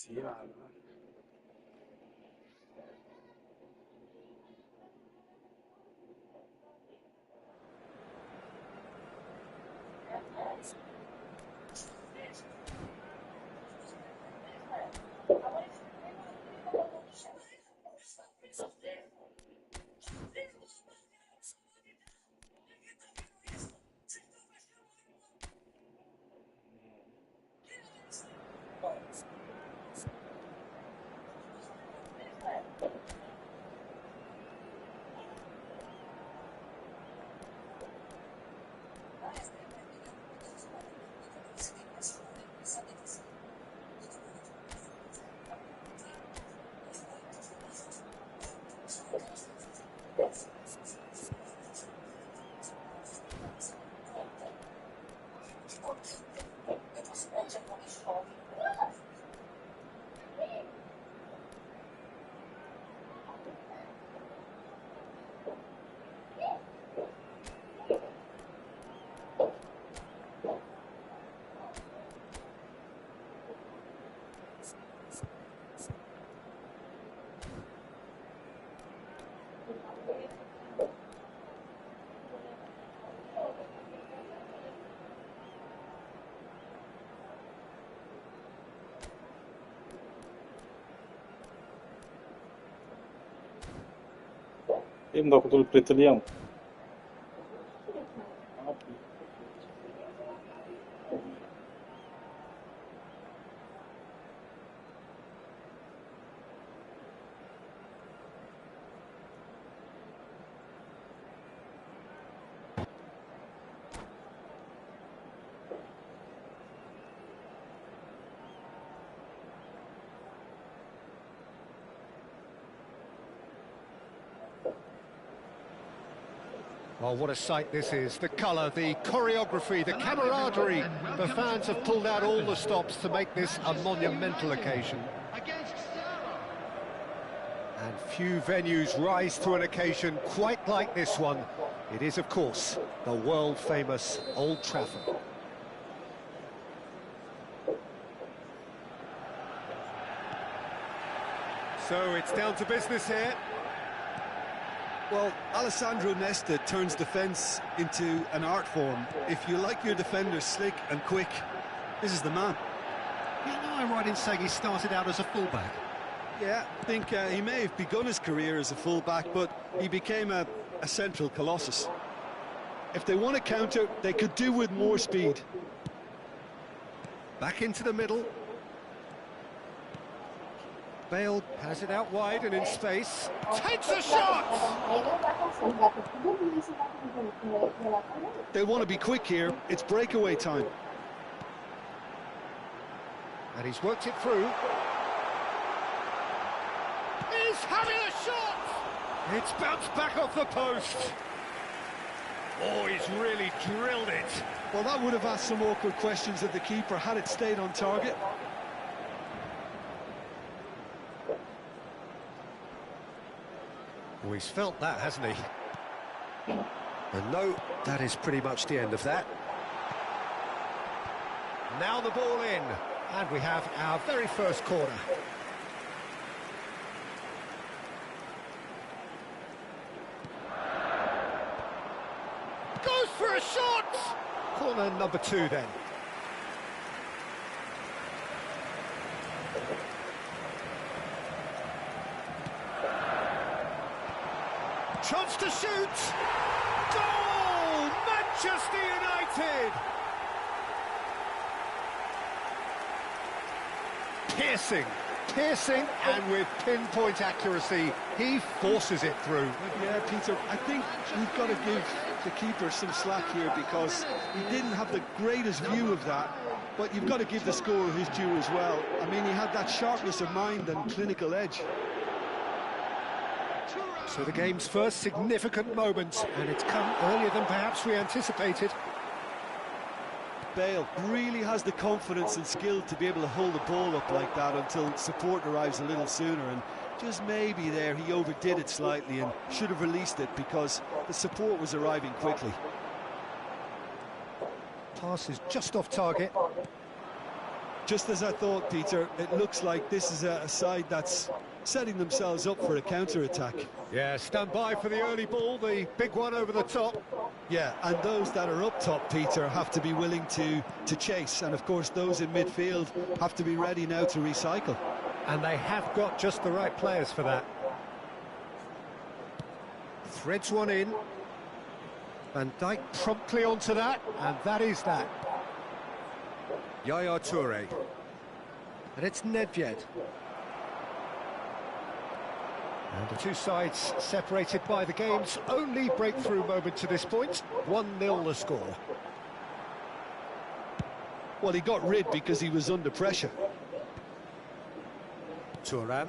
Sì, ma... Em đâu có tôi preteliam. Well, what a sight this is. The colour, the choreography, the camaraderie. The fans have pulled out all the stops to make this a monumental occasion. And few venues rise to an occasion quite like this one. It is, of course, the world-famous Old Trafford. So it's down to business here. Well, Alessandro Nesta turns defence into an art form. If you like your defenders slick and quick, this is the man. Yeah, no, I'm right in saying he started out as a fullback. Yeah, I think he may have begun his career as a fullback, but he became a central colossus. If they want to counter, they could do with more speed. Back into the middle. Bale has it out wide and in space. Takes a shot! They want to be quick here. It's breakaway time. And he's worked it through. He's having a shot! It's bounced back off the post. Oh, he's really drilled it. Well, that would have asked some awkward questions of the keeper had it stayed on target. Oh, he's felt that, hasn't he? And no, that is pretty much the end of that. Now the ball in, and we have our very first corner. Goes for a shot! Corner number 2 then. Chance to shoot! Goal! Manchester United! Piercing, and with pinpoint accuracy, he forces it through. Yeah, Peter, I think we've got to give the keeper some slack here because he didn't have the greatest view of that, but you've got to give the scorer his due as well. I mean, he had that sharpness of mind and clinical edge. So the game's first significant moment, and it's come earlier than perhaps we anticipated. Bale really has the confidence and skill to be able to hold the ball up like that until support arrives a little sooner, and just maybe there he overdid it slightly and should have released it because the support was arriving quickly. Pass is just off target. just as I thought, Peter. It looks like this is a side that's setting themselves up for a counter-attack. Yeah, stand by for the early ball, the big one over the top. Yeah, and those that are up top, Peter, have to be willing to chase. And, of course, those in midfield have to be ready now to recycle. And they have got just the right players for that. Threads one in. Van Dijk promptly onto that, and that is that. Yaya Toure. And it's Nedved. And the two sides separated by the game's only breakthrough moment to this point. 1-0 the score. Well, he got rid because he was under pressure. Thuram.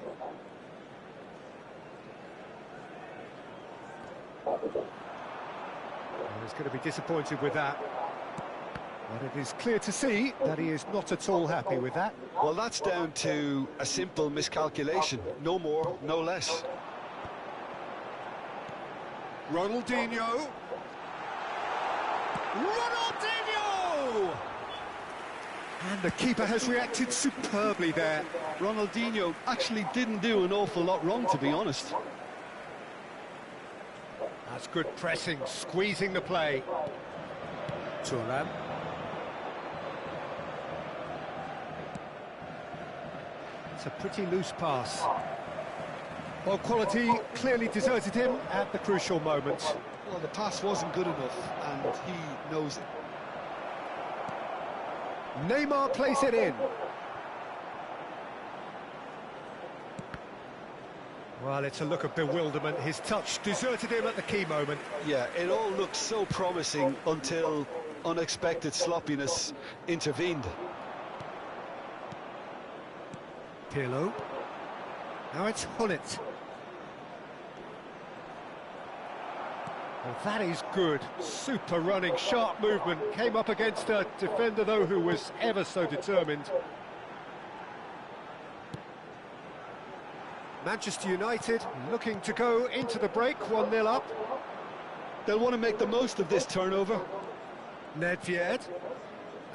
He's going to be disappointed with that. But it is clear to see that he is not at all happy with that. Well, that's down to a simple miscalculation. No more, no less. Ronaldinho. Ronaldinho! And the keeper has reacted superbly there. Ronaldinho actually didn't do an awful lot wrong, to be honest. That's good pressing, squeezing the play. Thuram. It's a pretty loose pass. Well, quality clearly deserted him at the crucial moment. Well, the pass wasn't good enough, and he knows it. Neymar plays it in. Well, it's a look of bewilderment. His touch deserted him at the key moment. Yeah, it all looked so promising until unexpected sloppiness intervened. Pirlo. Now it's Hullet. Well, that is good. Super running, sharp movement. Came up against a defender, though, who was ever so determined. Manchester United looking to go into the break, 1-0 up. They'll want to make the most of this turnover. Nedved.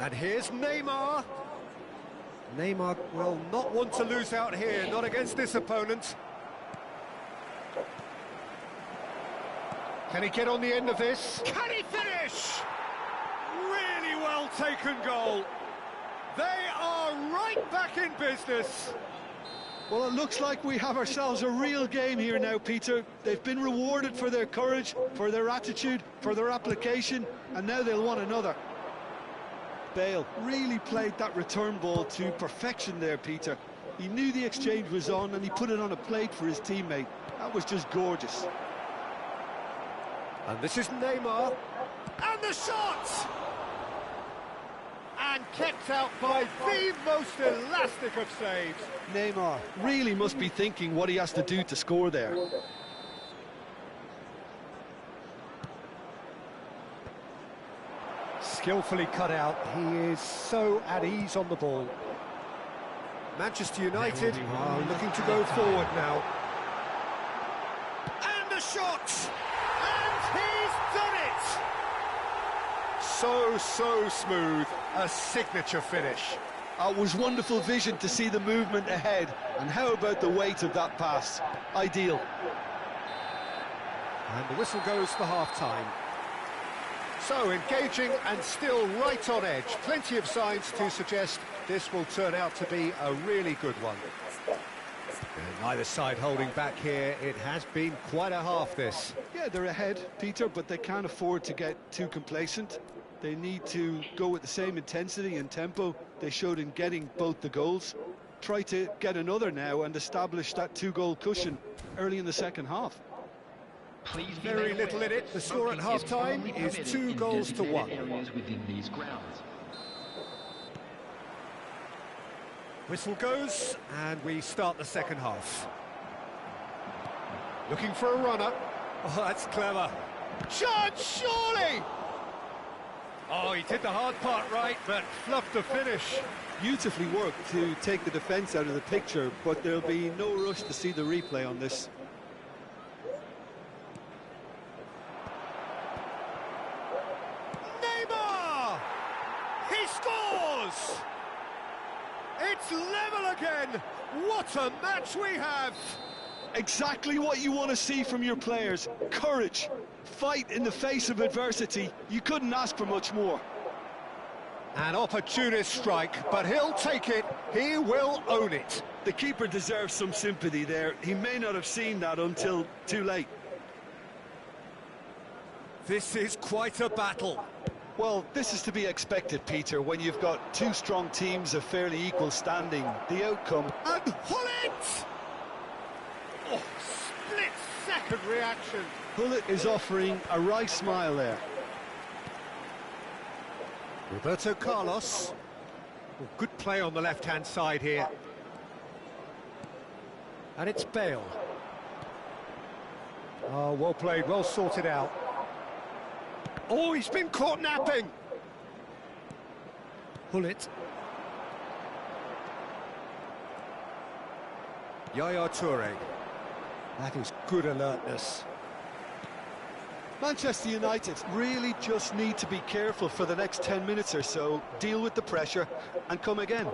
And here's Neymar. Neymar will not want to lose out here, not against this opponent. Can he get on the end of this? Can he finish? Really well taken goal. They are right back in business. Well, it looks like we have ourselves a real game here now, Peter. They've been rewarded for their courage, for their attitude, for their application, and now they'll want another. Bale really played that return ball to perfection there, Peter. He knew the exchange was on, and he put it on a plate for his teammate. That was just gorgeous. And this is Neymar. And the shot! And kept out by the most elastic of saves. Neymar really must be thinking what he has to do to score there. Skillfully cut out. He is so at ease on the ball. Manchester United are looking to go forward now. And the shot! And he's done it! So smooth. A signature finish. It was wonderful vision to see the movement ahead. And how about the weight of that pass? Ideal. And the whistle goes for half-time. So, engaging and still right on edge. Plenty of signs to suggest this will turn out to be a really good one. And neither side holding back here. It has been quite a half, this. Yeah, they're ahead, Peter, but they can't afford to get too complacent. They need to go with the same intensity and tempo they showed in getting both the goals. Try to get another now and establish that two-goal cushion early in the second half. Very little in it. The score at half-time is 2-1. Whistle goes, and we start the second half. Looking for a runner. Oh, that's clever. Chance, surely! Oh, he did the hard part right, but fluffed the finish. Beautifully worked to take the defence out of the picture, but there'll be no rush to see the replay on this. Neymar! He scores! It's level again! What a match we have! Exactly what you want to see from your players. Courage, fight in the face of adversity. You couldn't ask for much more. An opportunist strike, but he'll take it. He will own it. The keeper deserves some sympathy there. He may not have seen that until too late. This is quite a battle. Well, this is to be expected, Peter, when you've got two strong teams of fairly equal standing. The outcome... And Hullet! Oh, split-second reaction. Hullet is offering a wry smile there. Roberto Carlos. Oh, good play on the left-hand side here. And it's Bale. Oh, well played, well sorted out. Oh, he's been caught napping. Hullet. Yaya Toure. That is good alertness. Manchester United really just need to be careful for the next 10 minutes or so, deal with the pressure and come again.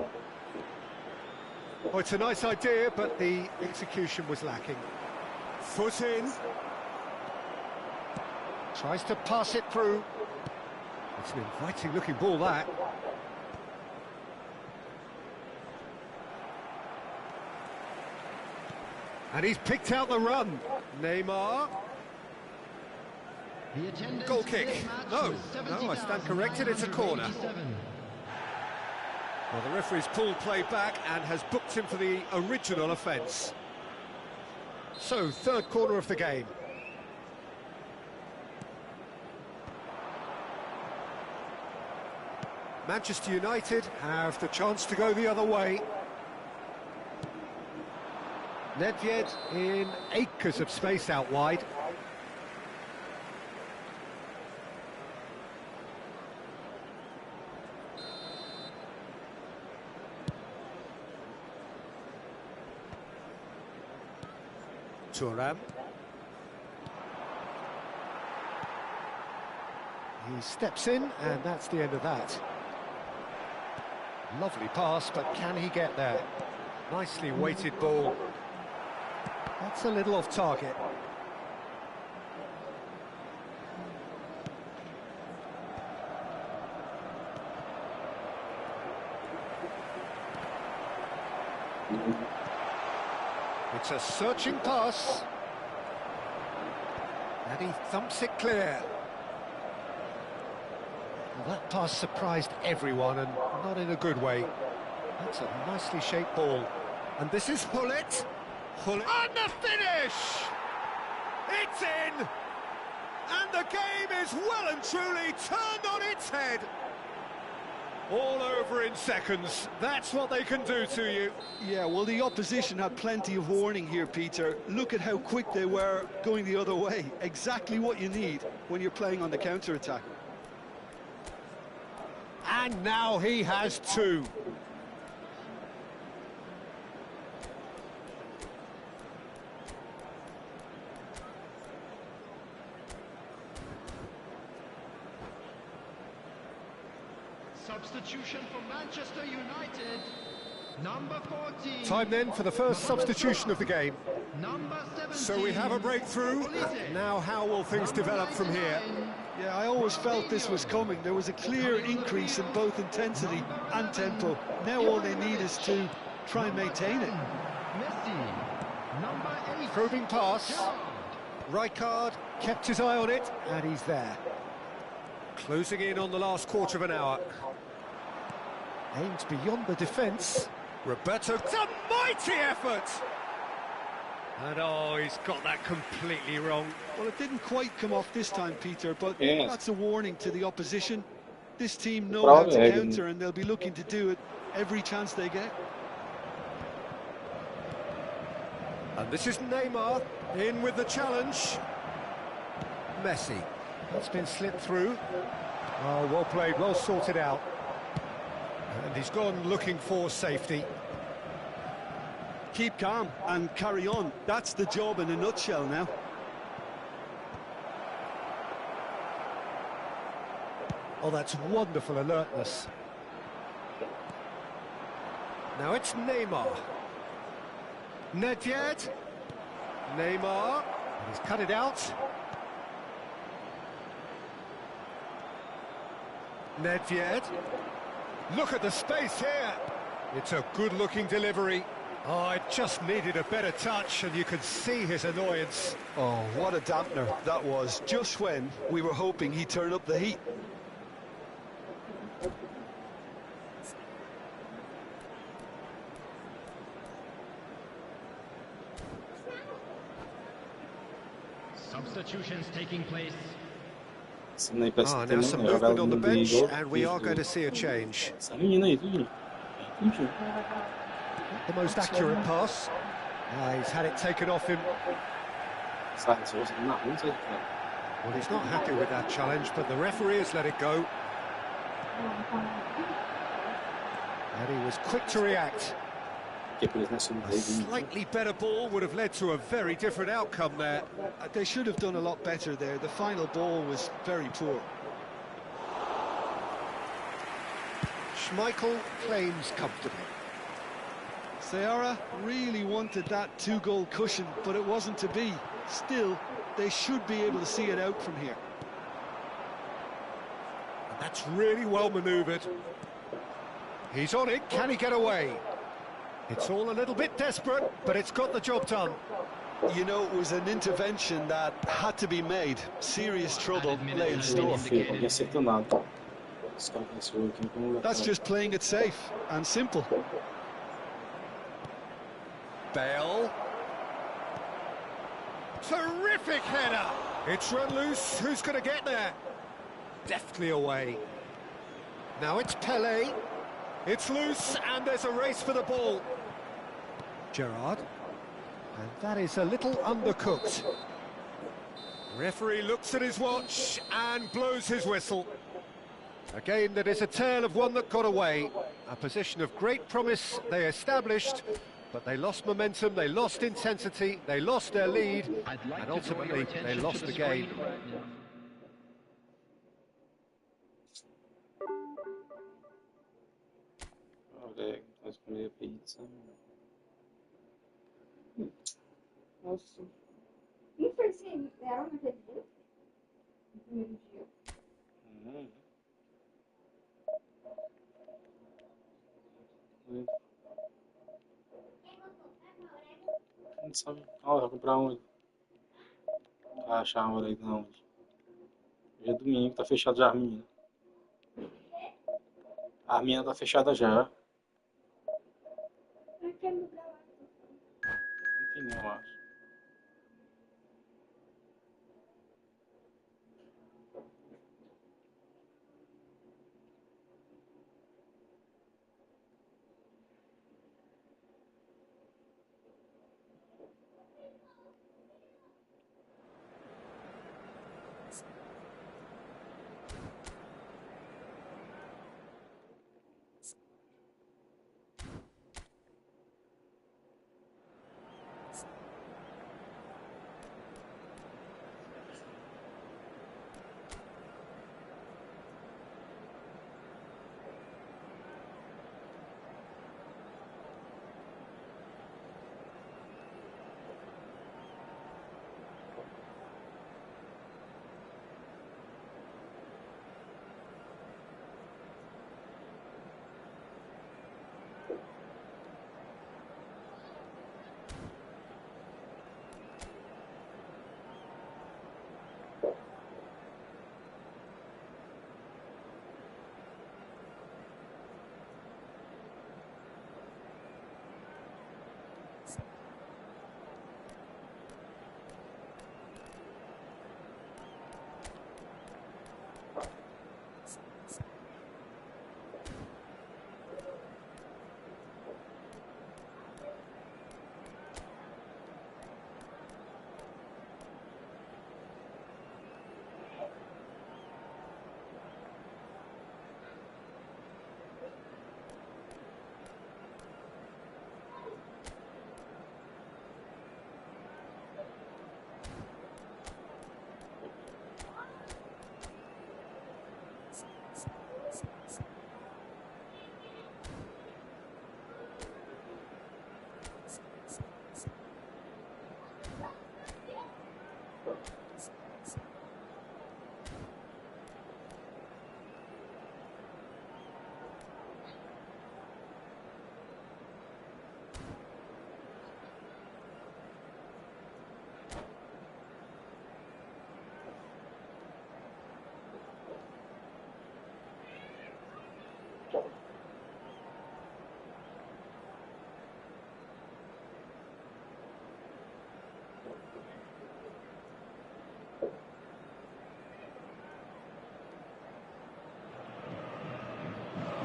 Oh, it's a nice idea, but the execution was lacking. Foot in. Tries to pass it through. It's an inviting-looking ball, that. And he's picked out the run. Neymar. Goal kick. No, I stand corrected, it's a corner. Well, the referee's pulled play back and has booked him for the original offence. So, third corner of the game. Manchester United have the chance to go the other way. Nedved in acres of space out wide. Thuram. He steps in, and that's the end of that. Lovely pass, but can he get there? Nicely weighted ball. That's a little off target. It's a searching pass. And he thumps it clear. Well, that pass surprised everyone, and not in a good way. That's a nicely shaped ball. And this is Hullet. Hullet. And the finish! It's in! And the game is well and truly turned on its head. All over in seconds. That's what they can do to you. Yeah, well, the opposition had plenty of warning here, Peter. Look at how quick they were going the other way. Exactly what you need when you're playing on the counter-attack. And now he has two. Substitution for Manchester United, number 14. Time then for the first substitution of the game. Number 17. So we have a breakthrough. Now how will things develop from here? Yeah, I always felt this was coming. There was a clear increase in both intensity and tempo. Now all they need is to try and maintain it. Messi, number 8. Probing pass. Rijkaard kept his eye on it, and he's there. Closing in on the last quarter of an hour. Aimed beyond the defence. Roberto, it's a mighty effort! And oh, he's got that completely wrong. Well, it didn't quite come off this time, Peter, but Yes. that's a warning to the opposition. This team know how to counter, and they'll be looking to do it every chance they get. And this is Neymar, in with the challenge. Messi. That's been slipped through. Oh, well played, well sorted out. And he's gone looking for safety. Keep calm and carry on. That's the job in a nutshell now. Oh, that's wonderful alertness. Now it's Neymar. Nedved. Neymar. And he's cut it out. Nedved. Look at the space here. It's a good-looking delivery. Oh, it just needed a better touch, and you could see his annoyance. Oh, what a dampener that was, just when we were hoping he'd turn up the heat. Substitutions taking place. Now some movement on the bench, and we are going to see a change. The most accurate pass. He's had it taken off him. Well, he's not happy with that challenge, but the referee has let it go. And he was quick to react. A slightly better ball would have led to a very different outcome there. They should have done a lot better there. The final ball was very poor. Schmeichel claims comfortably. Seara really wanted that two-goal cushion, but it wasn't to be. Still, they should be able to see it out from here. And that's really well manoeuvred. He's on it, can he get away? It's all a little bit desperate, but it's got the job done. You know, it was an intervention that had to be made. Serious trouble lay in store. That's just playing it safe and simple. Bale. Terrific header. It's run loose. Who's going to get there? Deftly away. Now it's Pelé. It's loose, and there's a race for the ball. Gerrard. And that is a little undercooked. Referee looks at his watch and blows his whistle. A game that is a tale of one that got away. A position of great promise they established, but they lost momentum, they lost intensity, they lost their lead, and ultimately they lost the game. Pizza. Nossa. E foi assim, era uma TV? No primeiro dia. Não sabe. Ó, vai comprar onde? Pra achar uma hora aí não. Hoje é domingo, tá fechado já a Arminha. A Arminha tá fechada já. Não tem não, eu acho.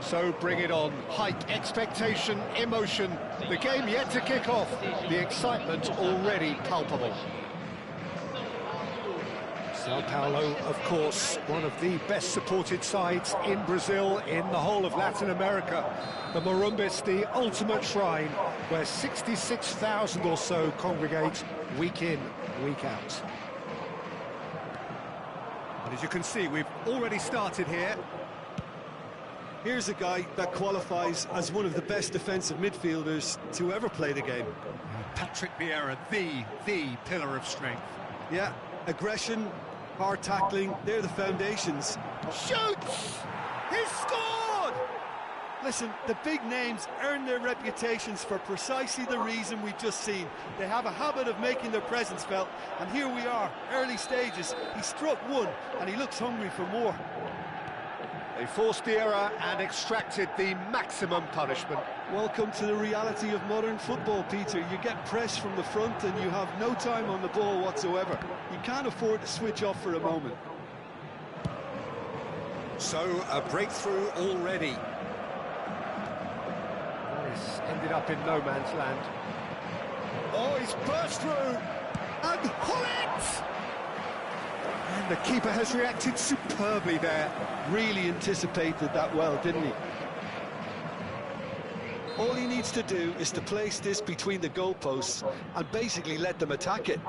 So bring it on. Hype, expectation, emotion. The game yet to kick off. The excitement already palpable. Sao Paulo, of course, one of the best supported sides in Brazil, in the whole of Latin America. The Morumbis, the ultimate shrine, where 66,000 or so congregate week in, week out. And as you can see, we've already started here. Here's a guy that qualifies as one of the best defensive midfielders to ever play the game. Patrick Vieira, the pillar of strength. Yeah, aggression, hard tackling, they're the foundations. Shoots! He's scored! Listen, the big names earn their reputations for precisely the reason we've just seen. They have a habit of making their presence felt, and here we are, early stages. He struck one, and he looks hungry for more. They forced the error and extracted the maximum punishment. Welcome to the reality of modern football, Peter. You get pressed from the front and you have no time on the ball whatsoever. You can't afford to switch off for a moment. So, a breakthrough already. This ended up in no man's land. Oh, he's burst through! And Hullet! And the keeper has reacted superbly there. Really anticipated that well, didn't he? All he needs to do is to place this between the goalposts and basically let them attack it.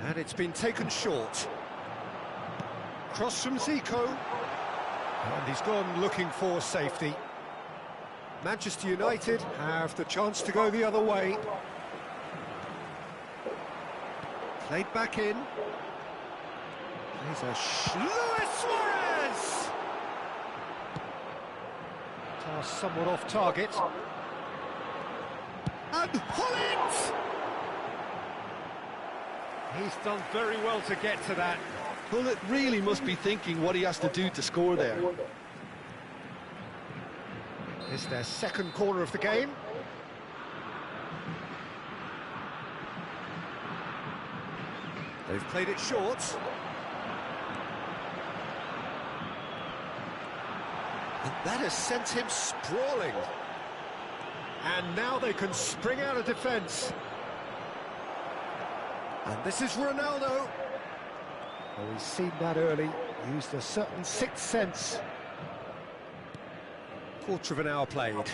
And it's been taken short. Cross from Zico. And he's gone looking for safety. Manchester United have the chance to go the other way. Played back in. There's a Luis Suarez! Pass somewhat off target. And Hullet! He's done very well to get to that. Hullet really must be thinking what he has to do to score there. It's their second corner of the game. They've played it short. And that has sent him sprawling. And now they can spring out of defence. And this is Ronaldo. Well, he's seen that early, used a certain sixth sense. Quarter of an hour played.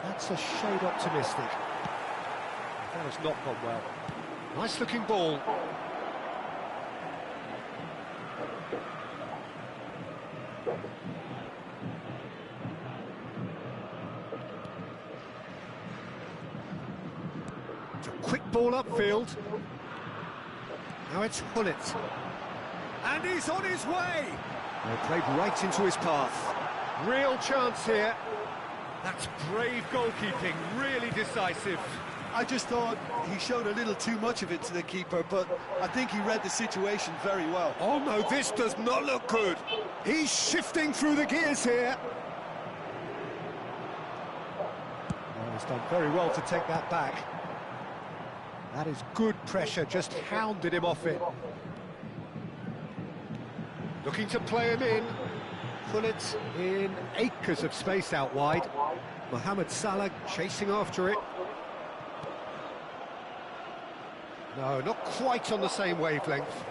That's a shade optimistic. That has not gone well. Nice looking ball. It's a quick ball upfield. Now it's Hullet. And he's on his way! They played right into his path. Real chance here. That's brave goalkeeping, really decisive. I just thought he showed a little too much of it to the keeper, but I think he read the situation very well. Oh no, this does not look good. He's shifting through the gears here. Oh, he's done very well to take that back. That is good pressure, just hounded him off it. Looking to play him in. Hullet in acres of space out wide. Mohamed Salah chasing after it. No, not quite on the same wavelength.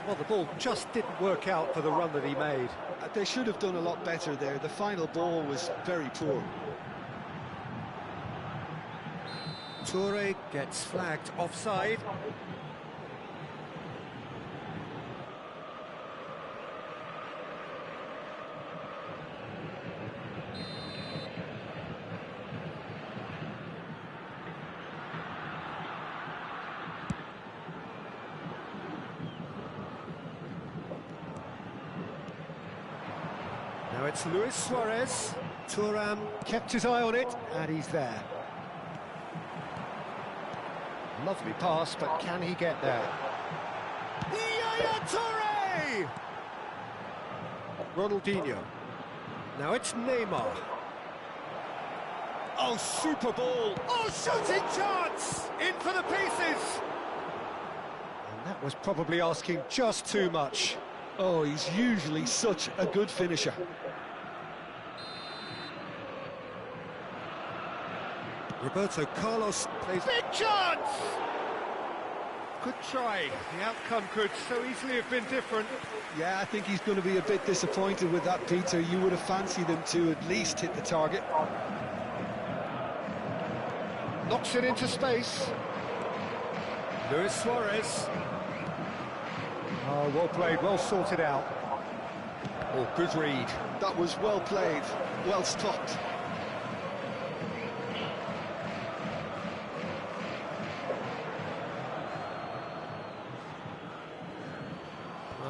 Well, the ball just didn't work out for the run that he made. They should have done a lot better there. The final ball was very poor. Toure gets flagged offside. Now it's Luis Suarez. Thuram kept his eye on it, and he's there. Lovely pass, but can he get there? Yaya Toure! Ronaldinho. Now it's Neymar. Oh, super ball! Oh, shooting chance! In for the pieces! That was probably asking just too much. Oh, he's usually such a good finisher. Roberto Carlos plays... Big chance! Good try. The outcome could so easily have been different. Yeah, I think he's going to be a bit disappointed with that, Peter. You would have fancied him to at least hit the target. Knocks it into space. Luis Suarez. Oh, well played, well sorted out. Oh, good read. That was well played, well stopped.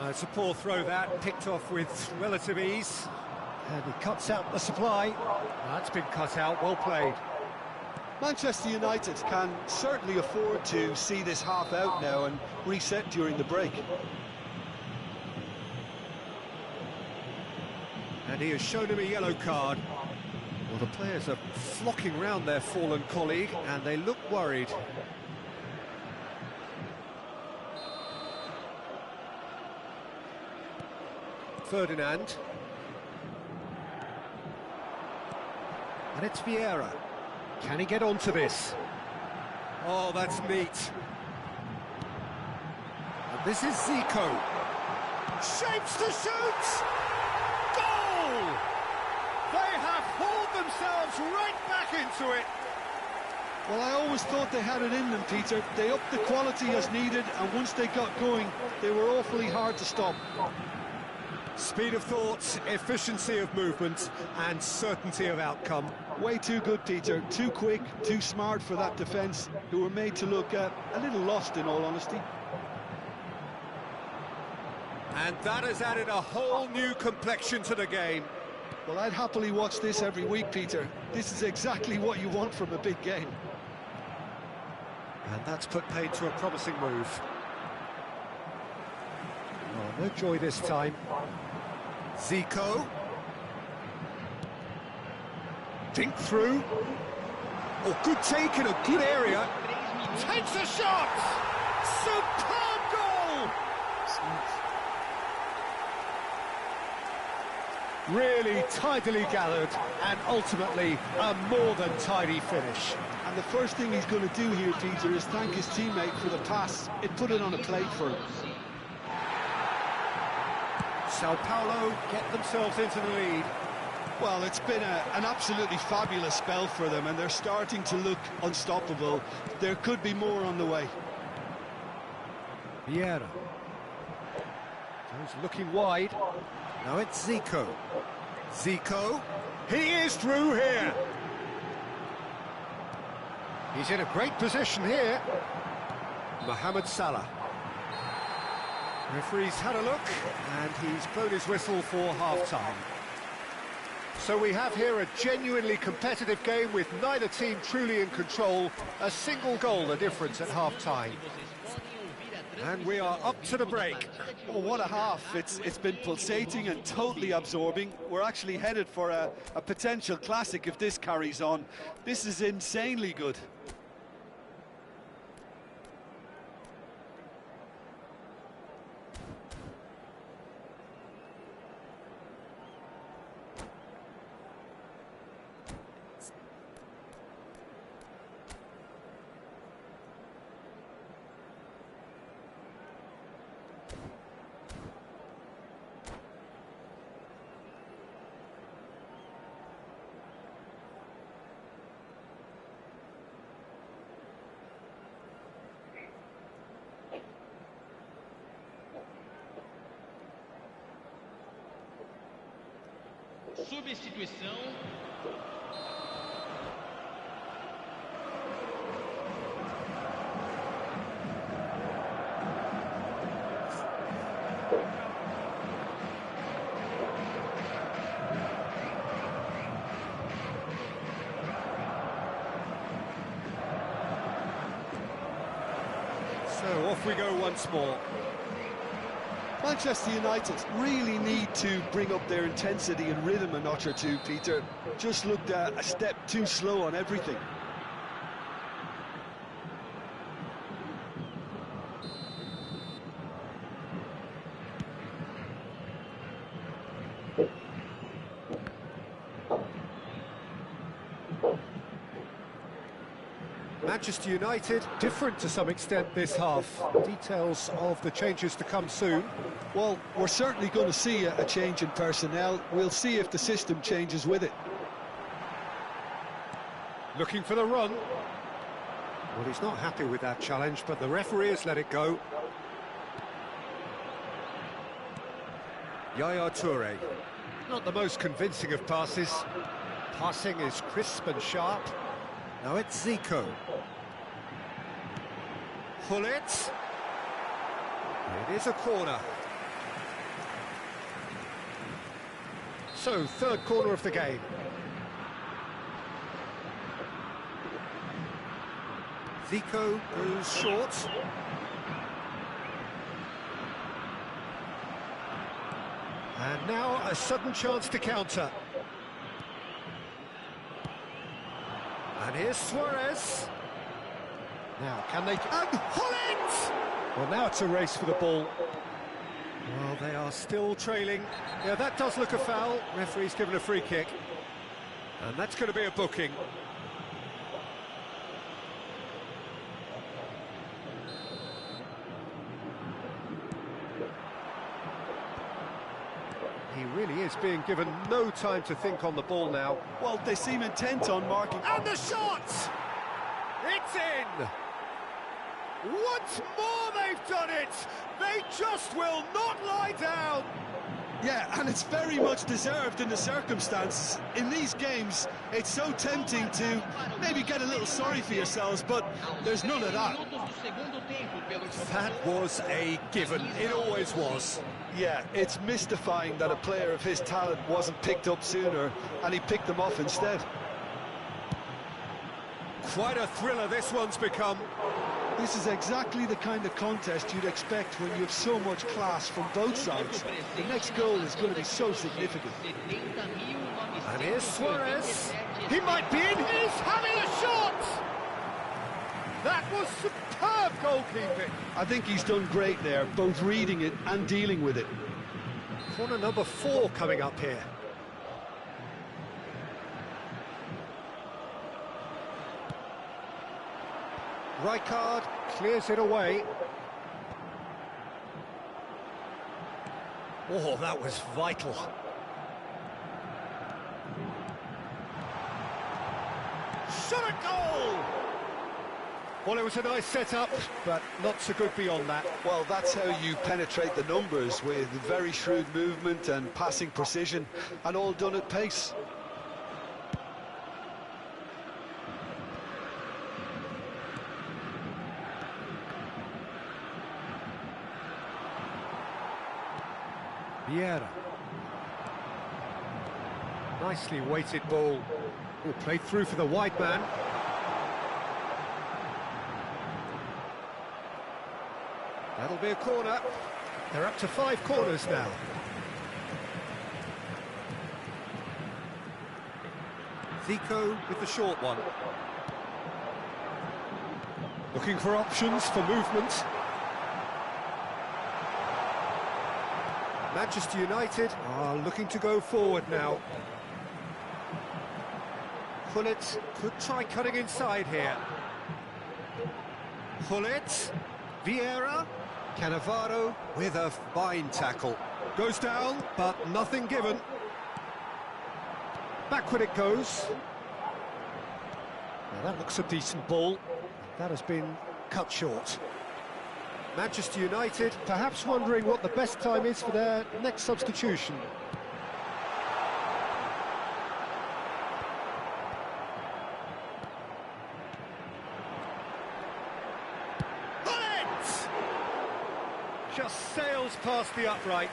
It's a poor throw that, picked off with relative ease. And he cuts out the supply. That's been cut out, well played. Manchester United can certainly afford to see this half out now and reset during the break. And he has shown him a yellow card. Well, the players are flocking round their fallen colleague and they look worried. Ferdinand. And it's Vieira. Can he get onto this? Oh, that's neat. And this is Zico. Shapes to shoot! Goal! They have hauled themselves right back into it. Well, I always thought they had it in them, Peter. They upped the quality as needed, and once they got going, they were awfully hard to stop. Speed of thought, efficiency of movement, and certainty of outcome. Way too good, Peter. Too quick, too smart for that defence, who were made to look a little lost, in all honesty. And that has added a whole new complexion to the game. Well, I'd happily watch this every week, Peter. This is exactly what you want from a big game. And that's put paid to a promising move. Oh, no joy this time. Zico. Think through. Oh, good take in a good area. Takes a shot! Superb goal! Really tidily gathered and ultimately a more than tidy finish. And the first thing he's going to do here, Peter, is thank his teammate for the pass. It put it on a plate for him. Sao Paulo get themselves into the lead. Well, it's been an absolutely fabulous spell for them, and they're starting to look unstoppable. There could be more on the way. Vieira. Goes looking wide. Now it's Zico. Zico. He is through here. He's in a great position here. Mohamed Salah. Referee's had a look, and he's blown his whistle for half-time. So we have here a genuinely competitive game with neither team truly in control. A single goal the difference at half-time. And we are up to the break. Oh, what a half. It's been pulsating and totally absorbing. We're actually headed for a potential classic if this carries on. This is insanely good. Substituição. So off we go once more. Manchester United really need to bring up their intensity and rhythm a notch or two, Peter. Just looked a step too slow on everything. Manchester United, different to some extent this half. Details of the changes to come soon. Well, we're certainly going to see a change in personnel. We'll see if the system changes with it. Looking for the run. Well, he's not happy with that challenge, but the referee has let it go. Yaya Toure. Not the most convincing of passes. Passing is crisp and sharp. Now it's Zico. Hullet. It is a corner. So, third corner of the game. Zico goes short. And now a sudden chance to counter. And here's Suarez. Now, can they... And Hullet! Well, now it's a race for the ball. Well, they are still trailing. Yeah, that does look a foul. Referee's given a free kick. And that's going to be a booking. He really is being given no time to think on the ball now. Well, they seem intent on marking. And the shot! It's in! Once more they've done it! They just will not lie down! Yeah, and it's very much deserved in the circumstances. In these games, it's so tempting to maybe get a little sorry for yourselves, but there's none of that. That was a given. It always was. Yeah, it's mystifying that a player of his talent wasn't picked up sooner, and he picked them off instead. Quite a thriller this one's become. This is exactly the kind of contest you'd expect when you have so much class from both sides. The next goal is going to be so significant. And here's Suarez. He might be in. He's having a shot! That was superb goalkeeping. I think he's done great there, both reading it and dealing with it. Corner number 4 coming up here. Rijkaard clears it away. Oh, that was vital. Shot a goal! Well, it was a nice setup, but not so good beyond that. Well, that's how you penetrate the numbers, with very shrewd movement and passing precision, and all done at pace. Vieira. Nicely weighted ball. Oh, played through for the wide man. That'll be a corner. They're up to 5 corners now. Zico with the short one. Looking for options for movement. Manchester United are looking to go forward now. Hullet could try cutting inside here. Hullet, Vieira, Cannavaro with a fine tackle. Goes down, but nothing given. Backward it goes. Now that looks a decent ball. That has been cut short. Manchester United perhaps wondering what the best time is for their next substitution. Hullet! Just sails past the upright.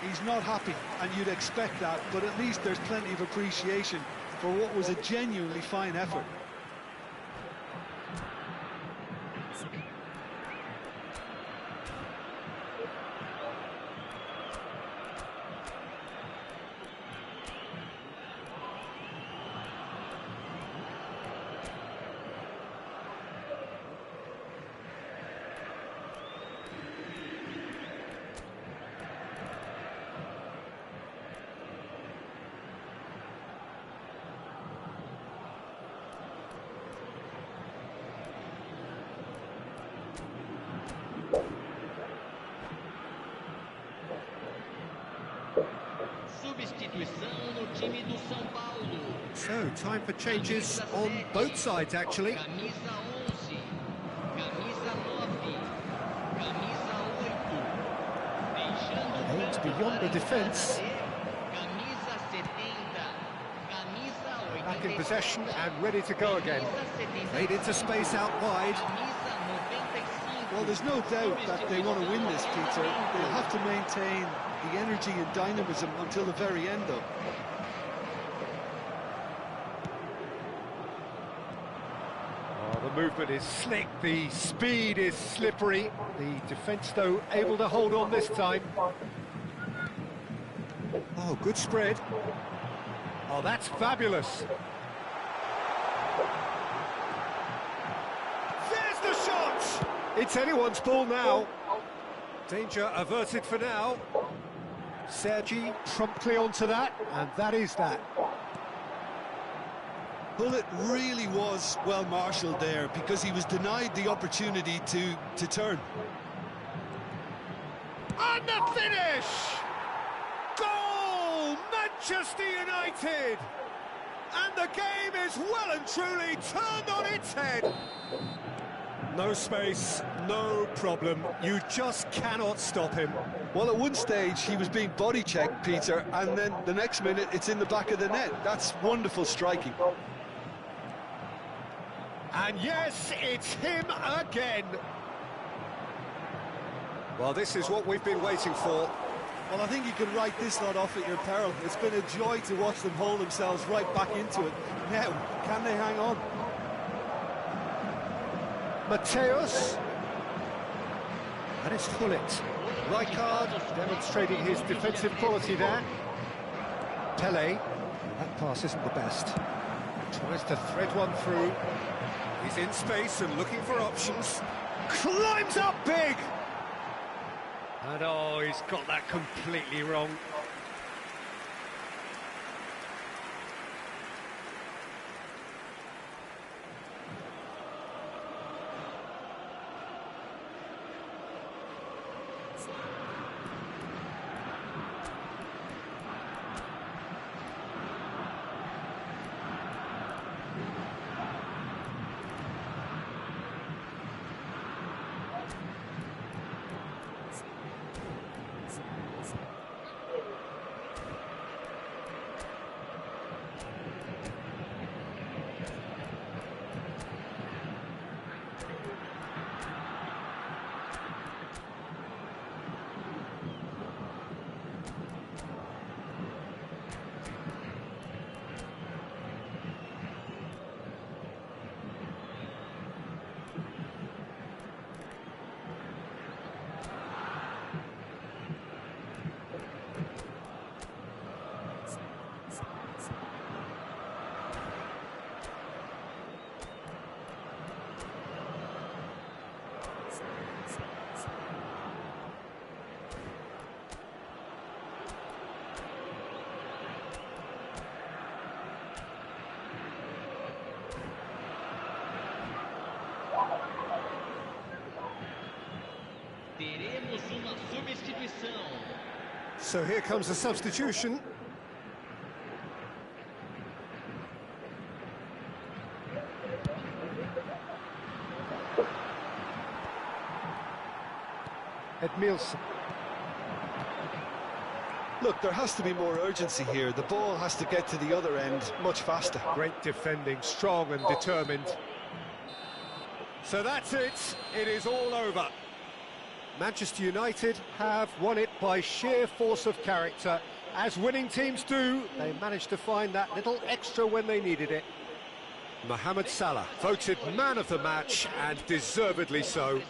He's not happy, and you'd expect that, but at least there's plenty of appreciation for what was a genuinely fine effort. substituição no time do São Paulo. So, time for changes on both sides, actually. Camisa 11, camisa 9, camisa 8. Deixando o Aims campo beyond the para defence. camisa 70, camisa 80. Back in possession and ready to go again. Made into space out wide. Well, there's no doubt that they want to win this, Peter. They'll have to maintain the energy and dynamism until the very end, though. Oh, the movement is slick, the speed is slippery. The defence, though, able to hold on this time. Oh, good spread. Oh, that's fabulous. There's the shot! It's anyone's ball now. Danger averted for now. Sergi promptly onto that, and that is that. Well, it really was well marshalled there because he was denied the opportunity to turn. And the finish! Goal! Manchester United! And the game is well and truly turned on its head. No space, no problem. You just cannot stop him. Well, at one stage, he was being body-checked, Peter, and then the next minute, it's in the back of the net. That's wonderful striking. And yes, it's him again. Well, this is what we've been waiting for. Well, I think you can write this lot off at your peril. It's been a joy to watch them haul themselves right back into it. Now, can they hang on? Mateus. And it's Hullet. Rijkaard demonstrating his defensive quality there. Pele. That pass isn't the best. Tries to thread one through. He's in space and looking for options. Climbs up big! And oh, he's got that completely wrong. Teremos uma substituição. So here comes the substitution. Edmilson. Look, there has to be more urgency here. The ball has to get to the other end much faster. Great defending, strong and determined. So that's it. It is all over. Manchester United have won it by sheer force of character. As winning teams do, they managed to find that little extra when they needed it. Mohamed Salah voted man of the match, and deservedly so.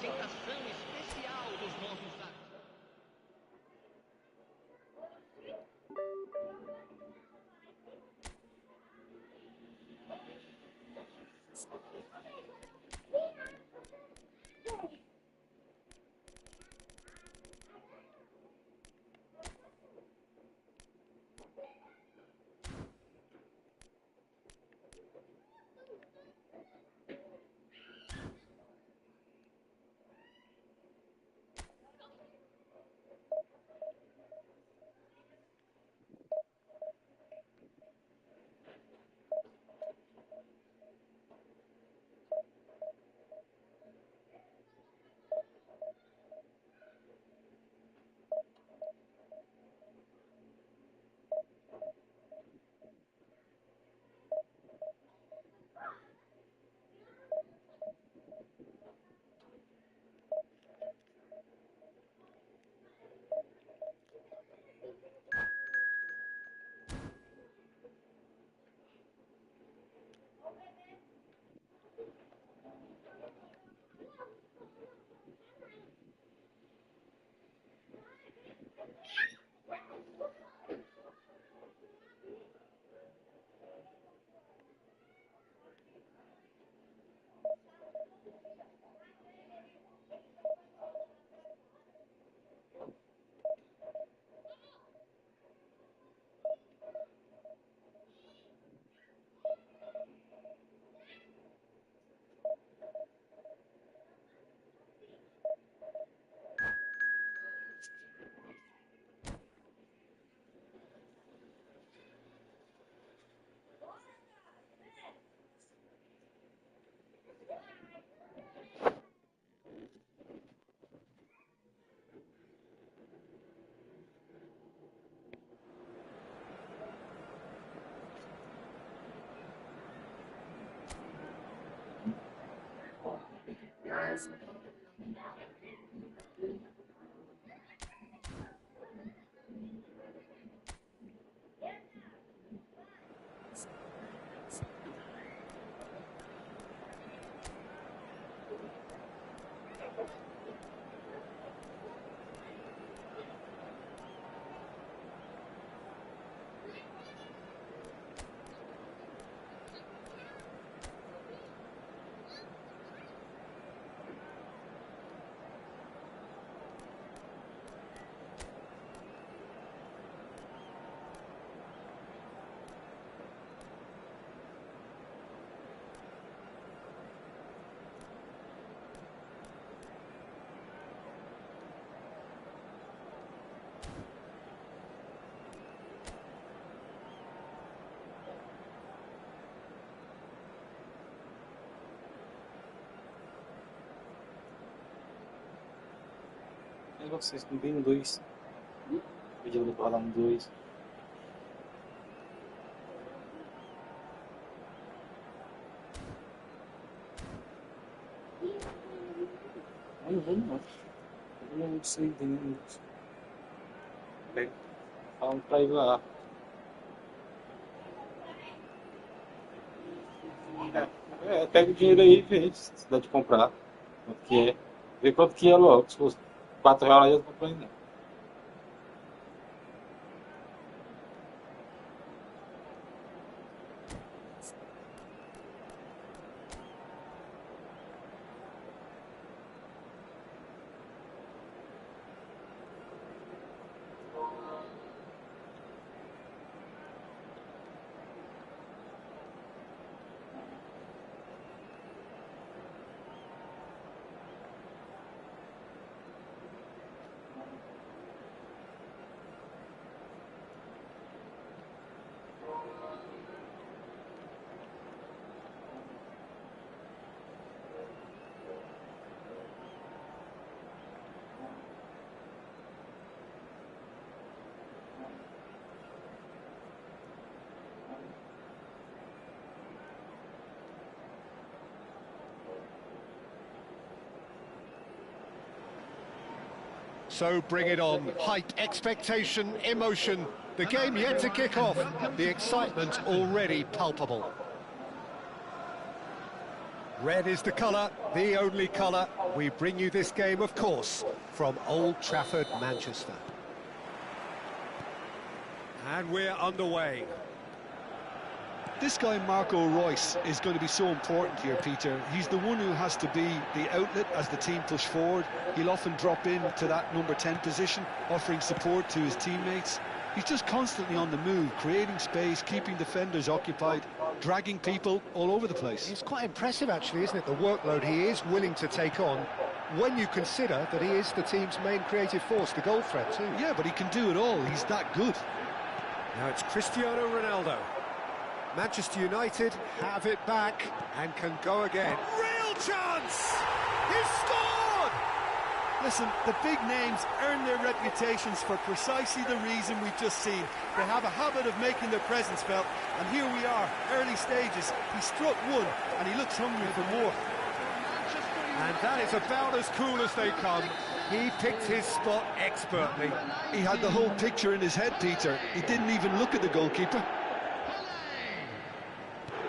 Mas vocês não tem um 2. Pedindo pra dar um 2. Não vamos não. Eu não sei entendendo isso. Pega. Falando pra ir lá. Pega o dinheiro aí e vê se dá de comprar. Quanto que é. Vê quanto que é logo. Se fosse R$4 eu não compro ainda. So bring it on. Hype, expectation, emotion. The game yet to kick off. The excitement already palpable. Red is the colour, the only colour. We bring you this game, of course, from Old Trafford, Manchester. And we're underway. This guy, Marco Reus, is going to be so important here, Peter. He's the one who has to be the outlet as the team push forward. He'll often drop in to that number 10 position, offering support to his teammates. He's just constantly on the move, creating space, keeping defenders occupied, dragging people all over the place. It's quite impressive, actually, isn't it, the workload he is willing to take on, when you consider that he is the team's main creative force, the goal threat too. Yeah, but he can do it all. He's that good. Now it's Cristiano Ronaldo. Manchester United have it back and can go again. Real chance! He's scored! Listen, the big names earn their reputations for precisely the reason we've just seen. They have a habit of making their presence felt, and here we are, early stages. He struck one, and he looks hungry for more. And that is about as cool as they come. He picked his spot expertly. He had the whole picture in his head, Peter. He didn't even look at the goalkeeper.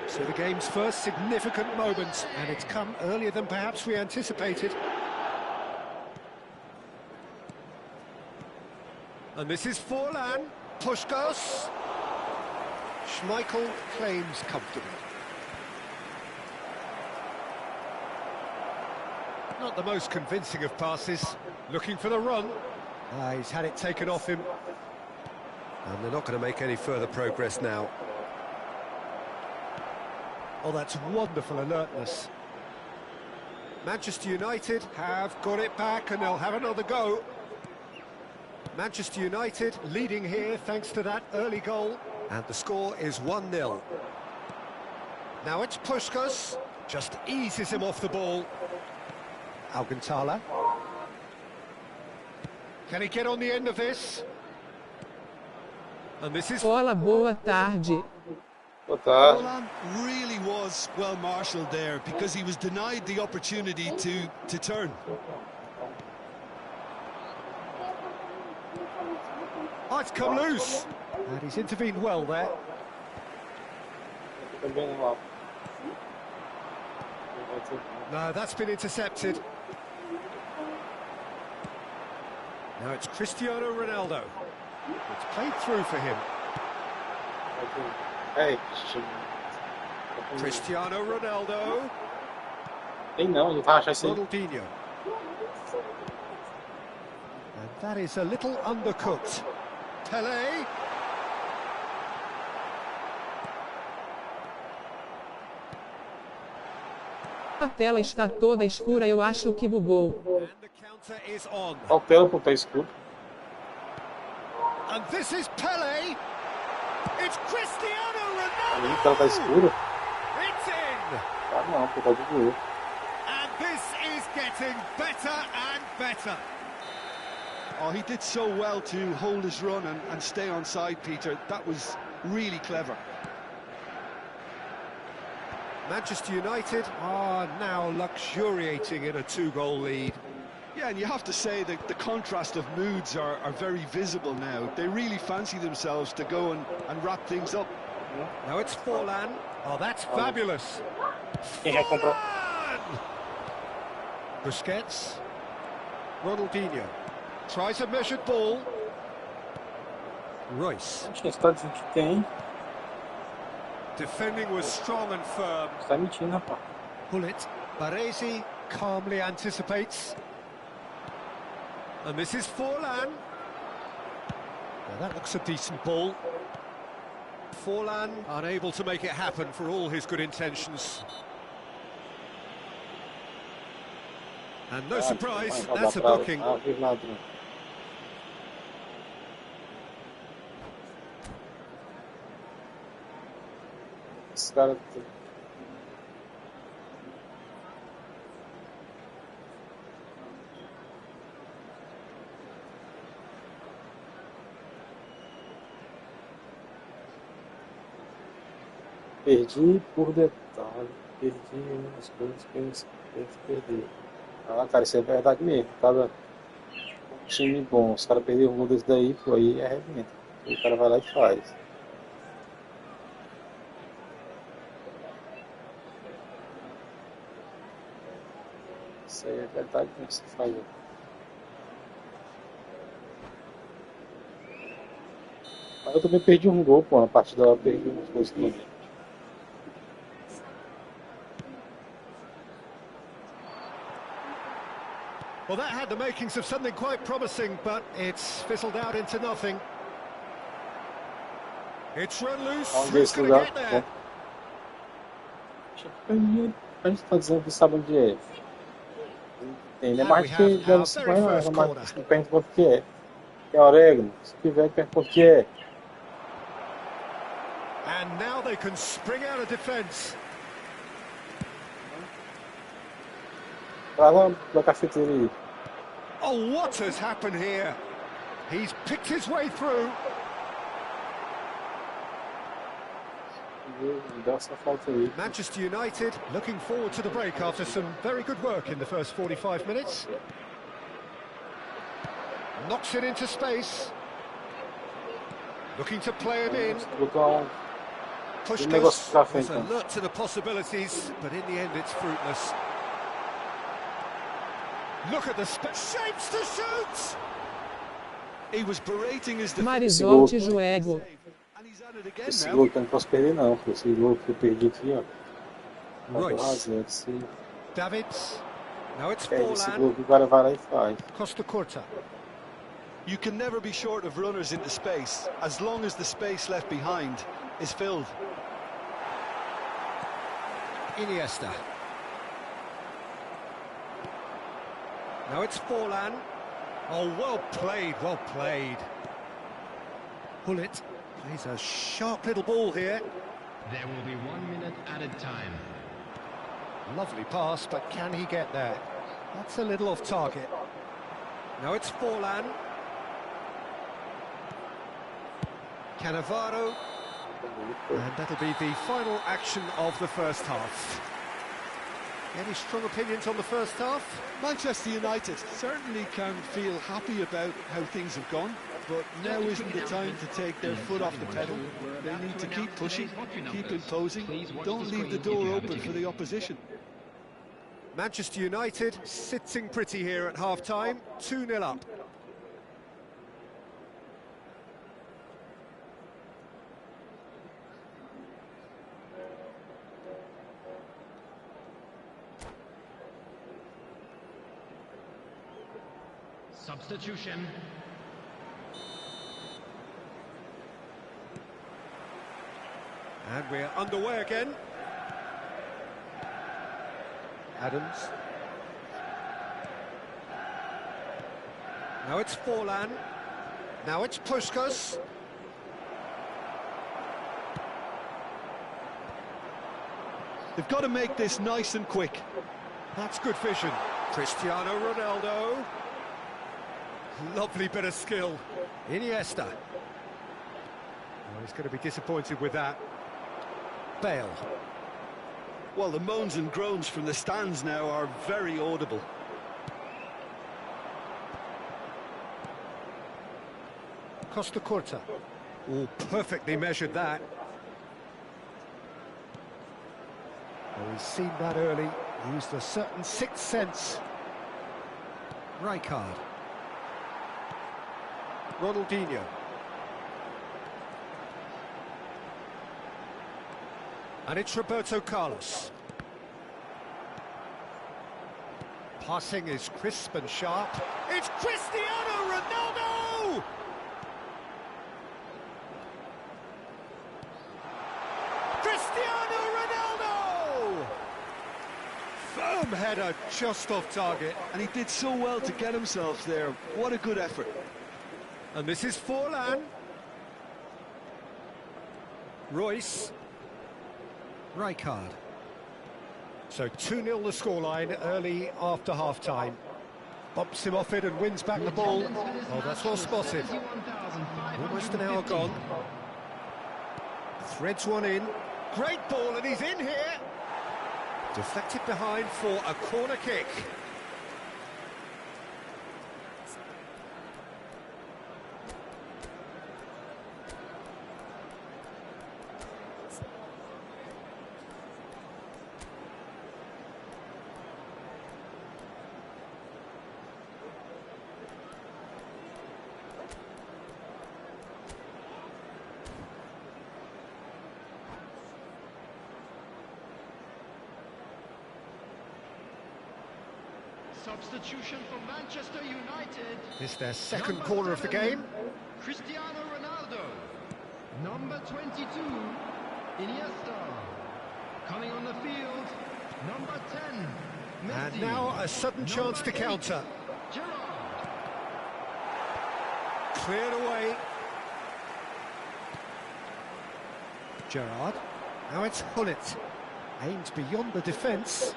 So the game's first significant moments, and it's come earlier than perhaps we anticipated. And this is Forlan, Puskos. Schmeichel claims comfortably. Not the most convincing of passes, looking for the run. He's had it taken off him. And they're not going to make any further progress now. Oh, that's wonderful alertness. Manchester United have got it back and they'll have another go. Manchester United leading here thanks to that early goal. And the score is 1-0. Now it's Puskos, just eases him off the ball. Alcantara. Can he get on the end of this? And this is... Olá, boa tarde. Boa tarde. Olan really was well marshalled there because he was denied the opportunity to turn. Oh, it's come loose. And he's intervened well there. Também lá. No, that's been intercepted. Now it's Cristiano Ronaldo. It's played through for him. Hey, Cristiano Ronaldo. tem não, ele vai achar isso aí. Ronaldinho. And that is a little undercooked. Pelé. A tela está toda escura, eu acho que bugou. And the counter is on. Altera pro pé escuro. And this is Pelé. It's Cristiano Ali Ronaldo. que ela tá escura. It's in. Tá não, por causa do goleiro. And this is getting better and better. Oh, he did so well to hold his run and stay on side, Peter. That was really clever. Manchester United are now luxuriating in a 2-goal lead. Yeah, and you have to say that the contrast of moods are very visible now. They really fancy themselves to go and wrap things up. Now it's Forlan. Oh, that's fabulous. Quem já comprou? Forlan! Busquets. Ronaldinho. Tries a measured ball. Royce. Acho que você tá dizendo que tem. Defending was strong and firm. Você tá mentindo, rapaz. Pull it. Baresi calmly anticipates. And this is Forlan. Now that looks a decent ball. Forlan unable to make it happen for all his good intentions. And no surprise, that's a booking. Ah, viu nada. Esse cara... Perdi por detalhe. Perdi as coisas que eu tenho que perder. Ah, cara, isso é verdade mesmo. Cada time bom, os caras perderam um gol desse daí, pô, aí arrebenta. Aí o cara vai lá e faz. Isso aí é verdade mesmo, você faz. Mas eu também perdi um gol, pô, na partida lá eu perdi uns gols também. Well, that had the makings of something quite promising, but it's fizzled out into nothing. It's run loose. Vamos ver Who's esse going to lugar. get there? A gente tá dizendo que sabe onde é. Tem, né? And Mais we que have deve our ser very mais, first mas corner. se pergunta quanto que é. Tem orégano, se tiver, pergunta quanto que é. And now they can spring out of defence. Vai lá pra cafeteria. Oh, what has happened here? He's picked his way through. Dá essa falta aí. Manchester United looking forward to the break after some very good work in the first 45 minutes. Knocks it into space. Looking to play it in. Botar Pushed negócio us. pra frente, Was alert to the possibilities, but in the end it's fruitless. Look at the shapes to shoot! He was berating his defense. Marisol Tijuego. And he's at it again esse now. gol que eu não posso perder não, pô. Esse gol que eu perdi aqui, ó. Royce. Esse Davids. Now it's é esse Forlan. gol que o cara vai lá e faz. Costa Curta. You can never be short of runners into space, as long as the space left behind is filled. Iniesta. Now it's Forlan. Oh, well played, well played. Pull it. Plays a sharp little ball here. There will be 1 minute added time. Lovely pass, but can he get there? That's a little off target. Now it's Forlan. Cannavaro. And that'll be the final action of the first half. Any strong opinions on the first half? Manchester United certainly can feel happy about how things have gone, but now isn't the time to take their foot off the pedal. They need to keep pushing, keep imposing, don't leave the door open for the opposition. Manchester United sitting pretty here at half-time, 2-0 up. Substitution. And we're underway again. Adams. Now it's Forlan. Now it's Puskas. They've got to make this nice and quick. That's good vision. Cristiano Ronaldo. Lovely bit of skill. Iniesta. Oh, he's going to be disappointed with that. Bale. Well, the moans and groans from the stands now are very audible. Costa Curta. Oh, perfectly measured that. Oh, he's seen that early. Used a certain sixth sense. Rijkaard. Ronaldinho. And it's Roberto Carlos. Passing is crisp and sharp. It's Cristiano Ronaldo! Cristiano Ronaldo! Firm header just off target. And he did so well to get himself there. What a good effort. And this is Forlan. Royce. Rijkaard. So 2-0 the scoreline early after half-time. Bumps him off it and wins back the ball. Oh, that's well spotted. Almost an hour gone. Threads one in. Great ball, and he's in here. Deflected behind for a corner kick. Substitution for Manchester United. This is their second Number corner of the 7, game. Cristiano Ronaldo. Number 22, Iniesta. Coming on the field, number 10, Messi. And now a sudden chance to counter. Gerrard. Cleared away. Gerrard. Now it's Hullet. Aimed beyond the defence.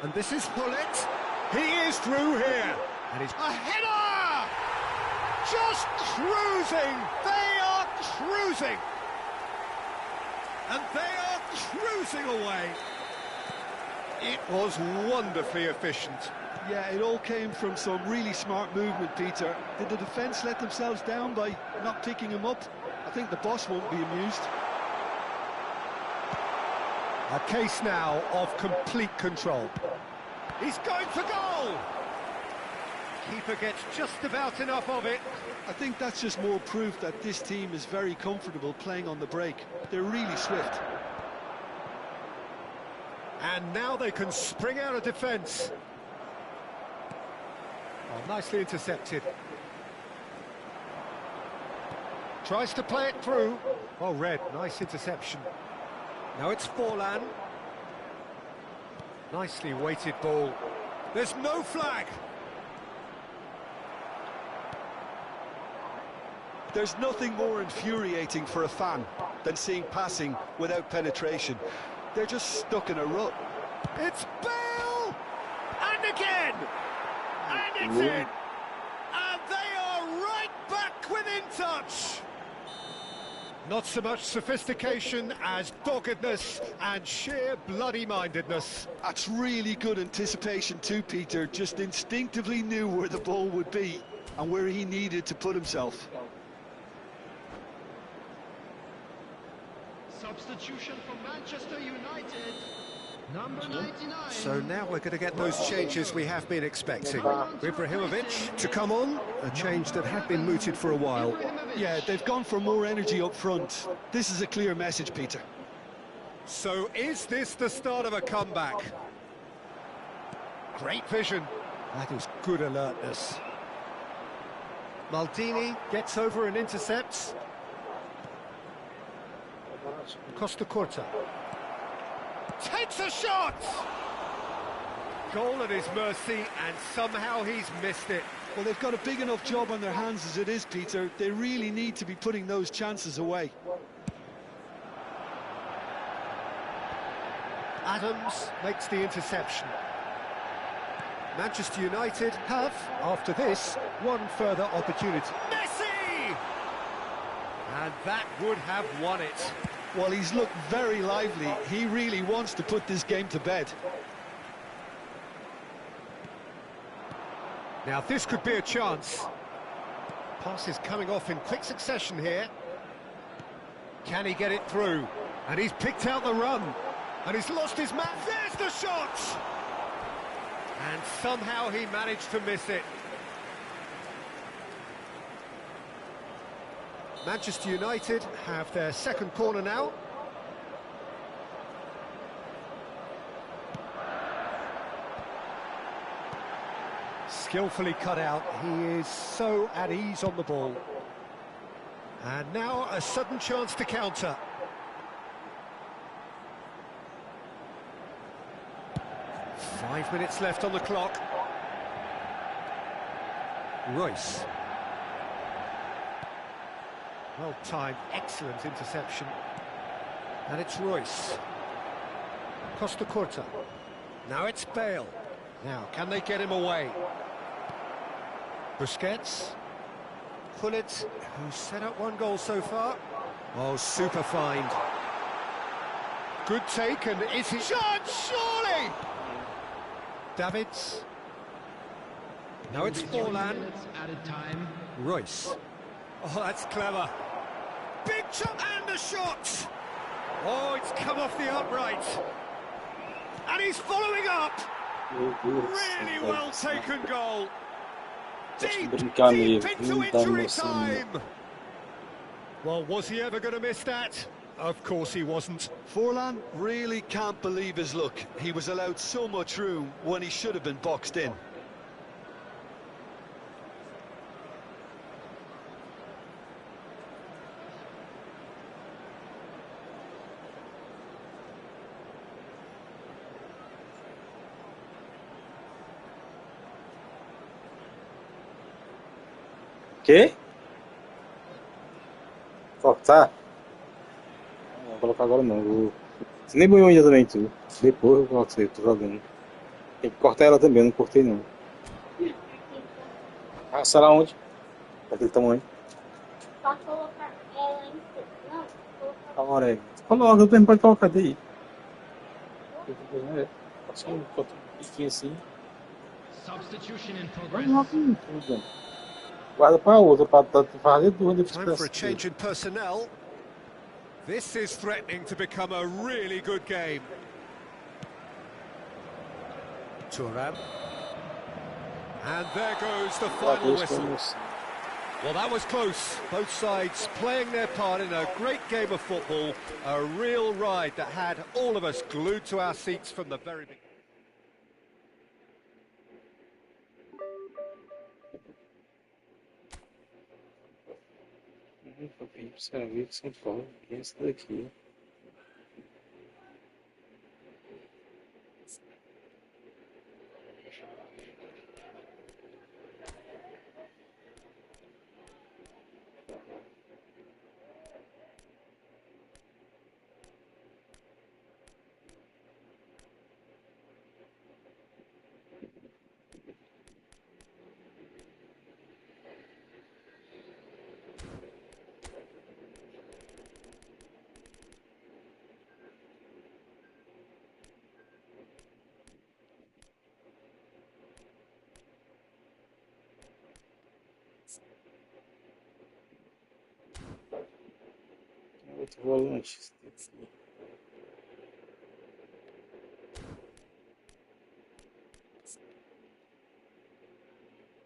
And this is Hullet. He is through here. And he's a header! Just cruising. They are cruising. And they are cruising away. It was wonderfully efficient. Yeah, it all came from some really smart movement, Peter. Did the defence let themselves down by not picking him up? I think the boss won't be amused. A case now of complete control. He's going for goal! Keeper gets just about enough of it. I think that's just more proof that this team is very comfortable playing on the break. They're really swift. And now they can spring out of defence. Oh, nicely intercepted. Tries to play it through. Oh, Red, nice interception. Now it's Forlan. Nicely weighted ball. There's no flag. There's nothing more infuriating for a fan than seeing passing without penetration. They're just stuck in a rut. It's Bale! And again! And it's in! And they are right back within touch! Not so much sophistication as doggedness and sheer bloody-mindedness. That's really good anticipation too, Peter. Just instinctively knew where the ball would be and where he needed to put himself. Substitution for Manchester United. Number 99. So now we're going to get those changes we have been expecting. Ibrahimovic to come on, a change that had been mooted for a while. Yeah, they've gone for more energy up front. This is a clear message, Peter. So is this the start of a comeback? Great vision. That is good alertness. Maldini gets over and intercepts. Costa Corta takes a shot! Goal at his mercy, and somehow he's missed it. Well, they've got a big enough job on their hands as it is, Peter. They really need to be putting those chances away. Adams makes the interception. Manchester United have, after this, one further opportunity. Messi! And that would have won it. Well, he's looked very lively. He really wants to put this game to bed. Now this could be a chance. Pass is coming off in quick succession here. Can he get it through? And he's picked out the run. And he's lost his man. There's the shot! And somehow he managed to miss it. Manchester United have their second corner now. Skillfully cut out. He is so at ease on the ball. And now a sudden chance to counter. Five minutes left on the clock. Royce. Well timed, excellent interception. And it's Royce. Costa Corta. Now it's Bale. Now, can they get him away? Busquets. Pullet, who's set up one goal so far. Oh, super find. Good take, and is he... Shot, surely! Davids. Now it's Forlan. Added time. Royce. Oh, that's clever. Big chop and a shot! Oh, it's come off the upright. And he's following up! Really well taken goal. Deep into injury time. Well, was he ever going to miss that? Of course he wasn't. Forlan really can't believe his luck. He was allowed so much room when he should have been boxed in. Quê? Cortar? Não vou colocar agora não. Você nem banhou ainda também, tu. Depois eu coloco você, tô jogando. Tem que cortar ela também, eu não cortei não. Ah, sei lá onde? Daquele tamanho. Só colocar ela em cima. Não, colocar... Agora aí. Coloca, eu também pode colocar daí. É, passou um pouquinho assim. Substitution in Vai progress. lá com tudo. Guarda para a outra, para fazer duas. Time for a change in personnel. This is threatening to become a really good game. Thuram. And there goes the final whistle. Well, that was close. Both sides playing their part in a great game of football. A real ride that had all of us glued to our seats from the very beginning. Eu pedi para você ver que São Paulo, que é esse daqui. outro volante.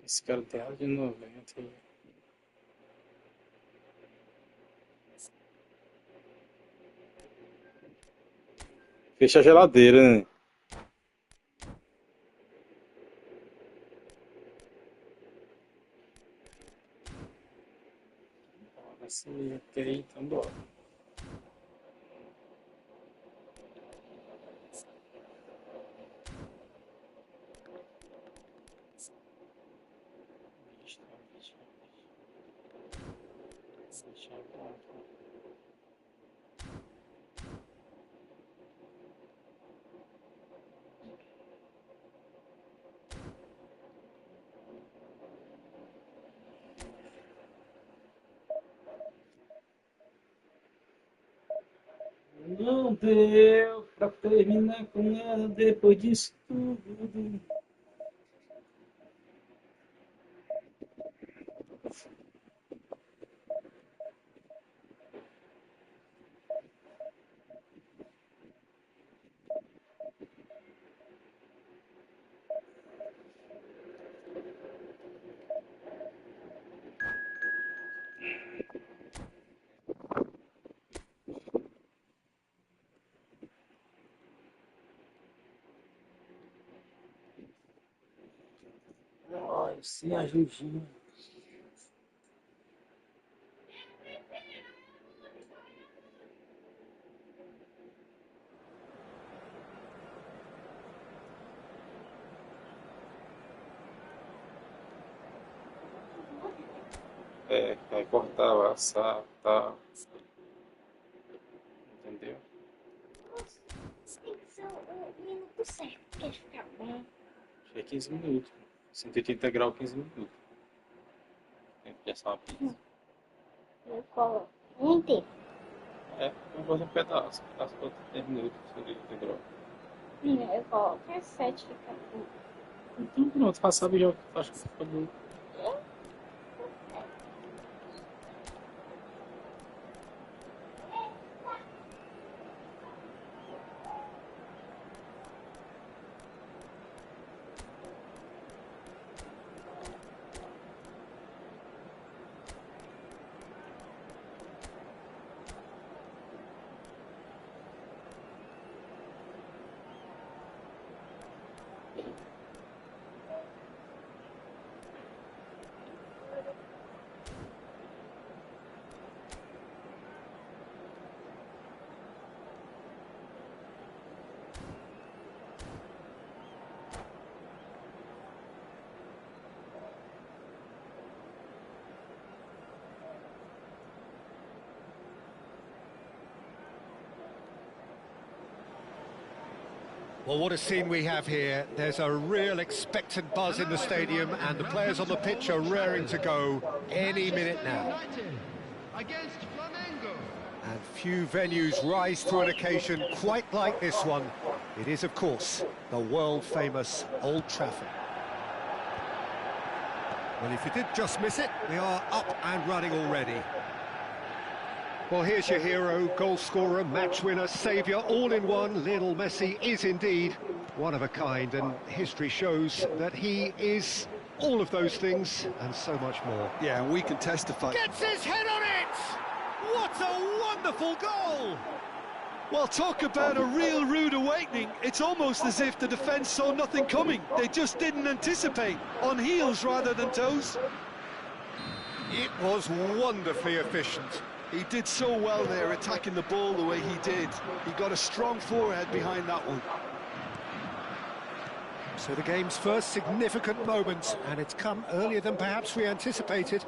Esse cara tem asa de 90. Fecha a geladeira, né? Assim, ok, então bora. Não deu pra terminar com ela depois disso tudo. Ai, sem ajudinha. É, vai cortar, assar, tá. Entendeu? Tem que ser o minuto certo, porque ele fica bom. Acho que é 15 minutos. 180 graus, 15 minutos. Tem que assar uma pizza. Eu coloco inteiro. É, eu gosto de um pedaço. Pedaço para 10 minutos, 180 graus. Eu coloco é 7, fica bom. Então pronto, já sabe já o que acho que fica bom. Well, what a scene we have here. There's a real expectant buzz in the stadium, and the players on the pitch are raring to go any minute now. Against Flamengo. And few venues rise to an occasion quite like this one. It is, of course, the world-famous Old Trafford. Well, if you did just miss it, we are up and running already. Well, here's your hero, goal scorer, match winner, saviour, all in one. Lionel Messi is indeed one of a kind, and history shows that he is all of those things and so much more. Yeah, we can testify. Gets his head on it! What a wonderful goal! Well, talk about a real rude awakening. It's almost as if the defence saw nothing coming. They just didn't anticipate, on heels rather than toes. It was wonderfully efficient. He did so well there, attacking the ball the way he did. He got a strong forehead behind that one. So the game's first significant moment, and it's come earlier than perhaps we anticipated.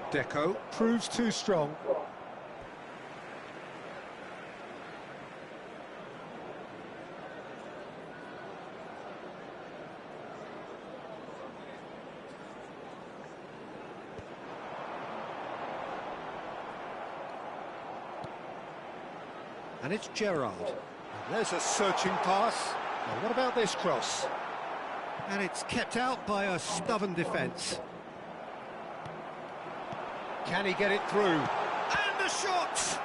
Deco proves too strong. And it's Gerrard. And there's a searching pass. Now, what about this cross? And it's kept out by a stubborn defence. Can he get it through? And the shot!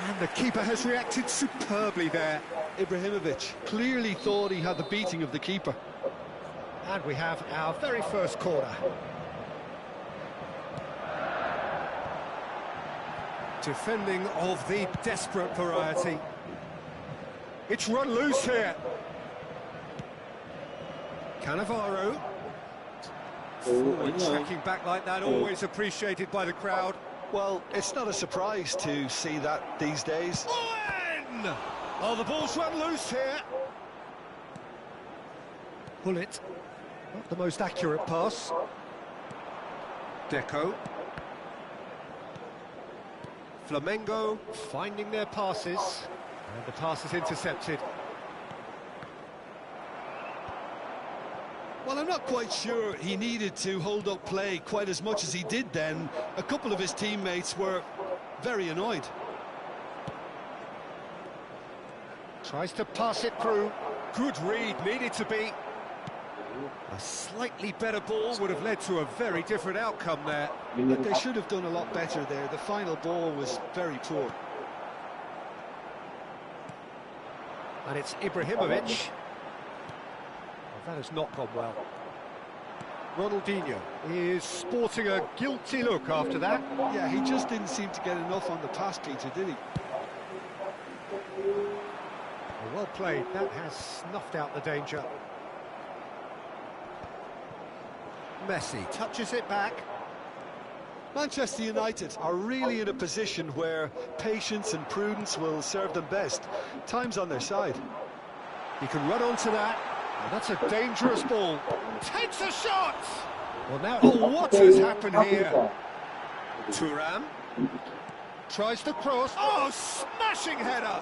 And the keeper has reacted superbly there. Ibrahimovic clearly thought he had the beating of the keeper. And we have our very first corner. Defending of the desperate variety. It's run loose here. Cannavaro. Forward tracking back like that, always appreciated by the crowd. Well, it's not a surprise to see that these days. Owen! Oh, the ball's run loose here. Bullet. Not the most accurate pass. Deco. Flamengo finding their passes. And the pass is intercepted. Well, I'm not quite sure he needed to hold up play quite as much as he did then. A couple of his teammates were very annoyed. Tries to pass it through. Good read, needed to be. A slightly better ball would have led to a very different outcome there. But they should have done a lot better there. The final ball was very poor. And it's Ibrahimovic. That has not gone well. Ronaldinho is sporting a guilty look after that. Yeah, he just didn't seem to get enough on the pass, Peter, did he? Well played. That has snuffed out the danger. Messi touches it back. Manchester United are really in a position where patience and prudence will serve them best. Time's on their side. He can run onto that. And that's a dangerous ball. Takes a shot! Well, now, oh, what has happened here? Thuram tries to cross. Oh, smashing header!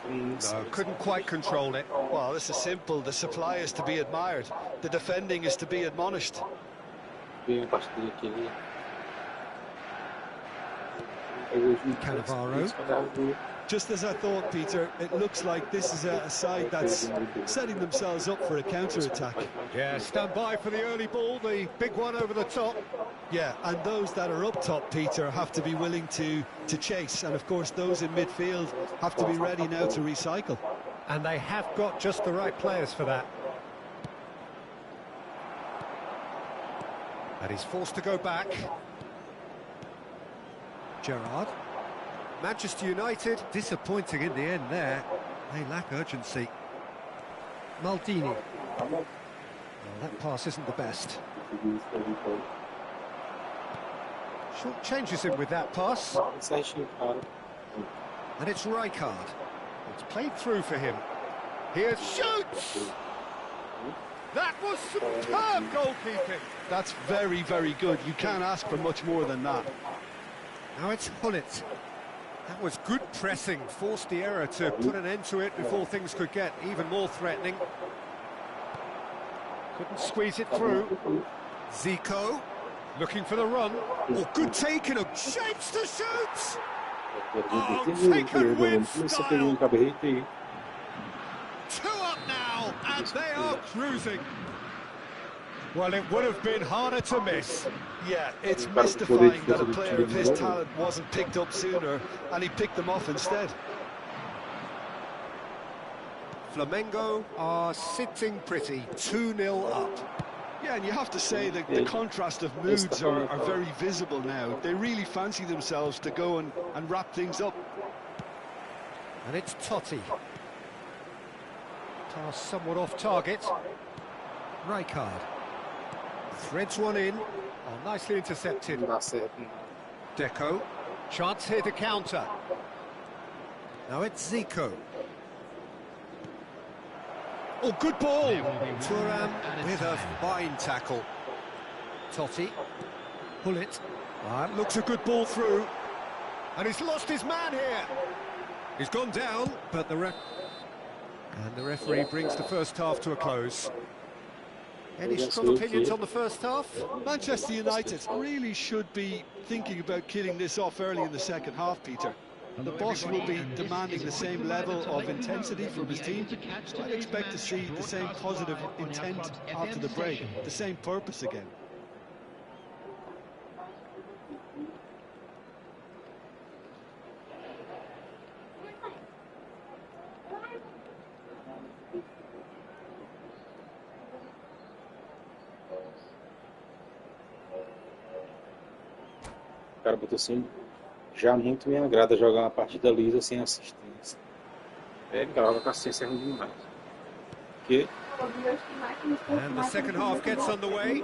No, couldn't quite control it. Well, this is simple. The supply is to be admired. The defending is to be admonished. Cannavaro. Just as I thought, Peter, it looks like this is a side that's setting themselves up for a counter-attack. Yeah, stand by for the early ball, the big one over the top. Yeah, and those that are up top, Peter, have to be willing to chase. And, of course, those in midfield have to be ready now to recycle. And they have got just the right players for that. And he's forced to go back. Gerrard. Manchester United, disappointing in the end there. They lack urgency. Maldini. Well, that pass isn't the best. Short changes him with that pass. And it's Rijkaard. It's played through for him. Here shoots! That was superb goalkeeping. That's very, very good. You can't ask for much more than that. Now it's Hullet. That was good pressing, forced the error to put an end to it before things could get even more threatening. Couldn't squeeze it through. Zico, looking for the run. Oh, good taking him. Shapes to shoot! Oh, taken with style. 2 up now, and they are cruising. Well, it would have been harder to miss. Yeah, it's mystifying that a player of his talent wasn't picked up sooner, and he picked them off instead. Flamengo are sitting pretty, 2-0 up. Yeah, and you have to say that the contrast of moods are very visible now. They really fancy themselves to go and wrap things up. And it's Totti. Pass somewhat off target. Rijkaard. Threads one in. Oh, nicely intercepted. Deco. Chance here to counter. Now it's Zico. Oh, good ball! Thuram with a fine tackle. Totti. Pull it. That looks a good ball through. And he's lost his man here. He's gone down, but the referee brings the first half to a close. Any strong opinions on the first half? Manchester United really should be thinking about killing this off early in the second half, Peter. The boss will be demanding the same level of intensity from his team. I'd expect to see the same positive intent after the break, the same purpose again. O cara botou assim, já muito me agrada jogar uma partida lisa sem assistência. É, cara, com assistência é ruim demais. Porque And the second half gets underway.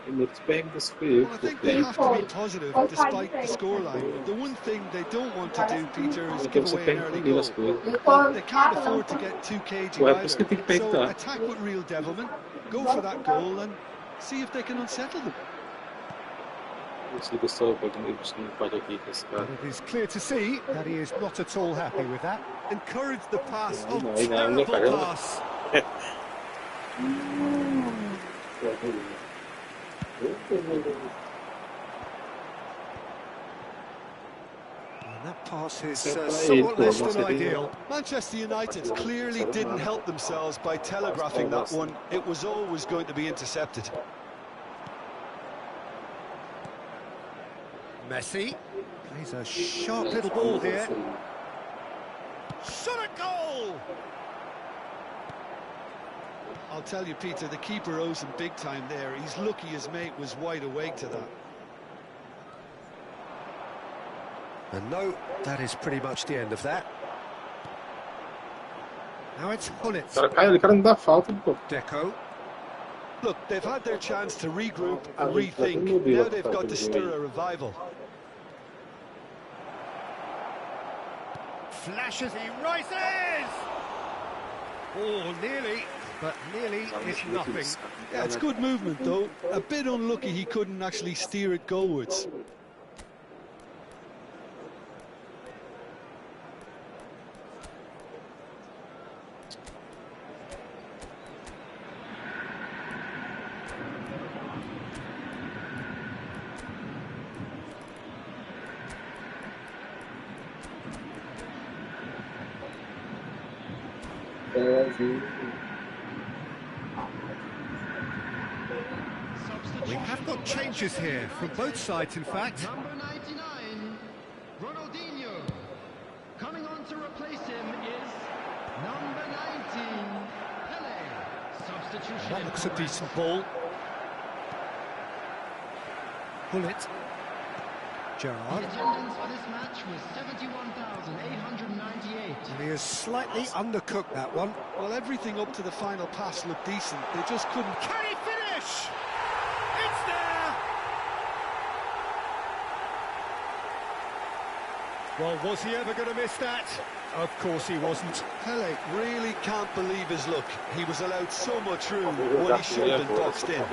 primeiro tu pergunta se foi eu Well, I que think they botei. have to be positive despite the scoreline. The one thing they don't want to do, Peter, is Porque give você away an pergunta early dele goal. as coisas. But they can't afford to get too cagey Pô, é por isso que either. tem que So perguntar. attack with real devilment, go for that goal and see if they can unsettle them. Esse pessoal pode não pode aqui com esse cara. And it is clear to see that he is not at all happy with that. Encourage the pass. Não, Oh, não, não, terrible cara. pass. And that pass is Except by somewhat eight, less well, than that's it, ideal. Manchester United clearly didn't help themselves by telegraphing that one. It was always going to be intercepted. Messi plays a sharp little ball here. Shot a goal! I'll tell you, Peter, the keeper owes him big time there. He's lucky his mate was wide awake to that. And no, that is pretty much the end of that. Now it's Hullet. O cara não dá falta, pô. Deco. Look, they've had their chance to regroup and rethink. Now they've got to stir a revival. Flashes, he rises! Oh, nearly, but nearly is nothing. Yeah, it's good movement, though. A bit unlucky he couldn't actually steer it goalwards. We have got changes here from both sides, in fact. Number 99, Ronaldinho. Coming on to replace him is number 19, Pele. Substitution. That in looks a progress. decent ball. Hullet. The Gerrard. attendance for this match was 71,898. And he has slightly undercooked that one. Well, everything up to the final pass looked decent. They just couldn't. Can he finish? It's there! Well, was he ever going to miss that? Of course he wasn't. Pele really can't believe his luck. He was allowed so much room when he should have been boxed in.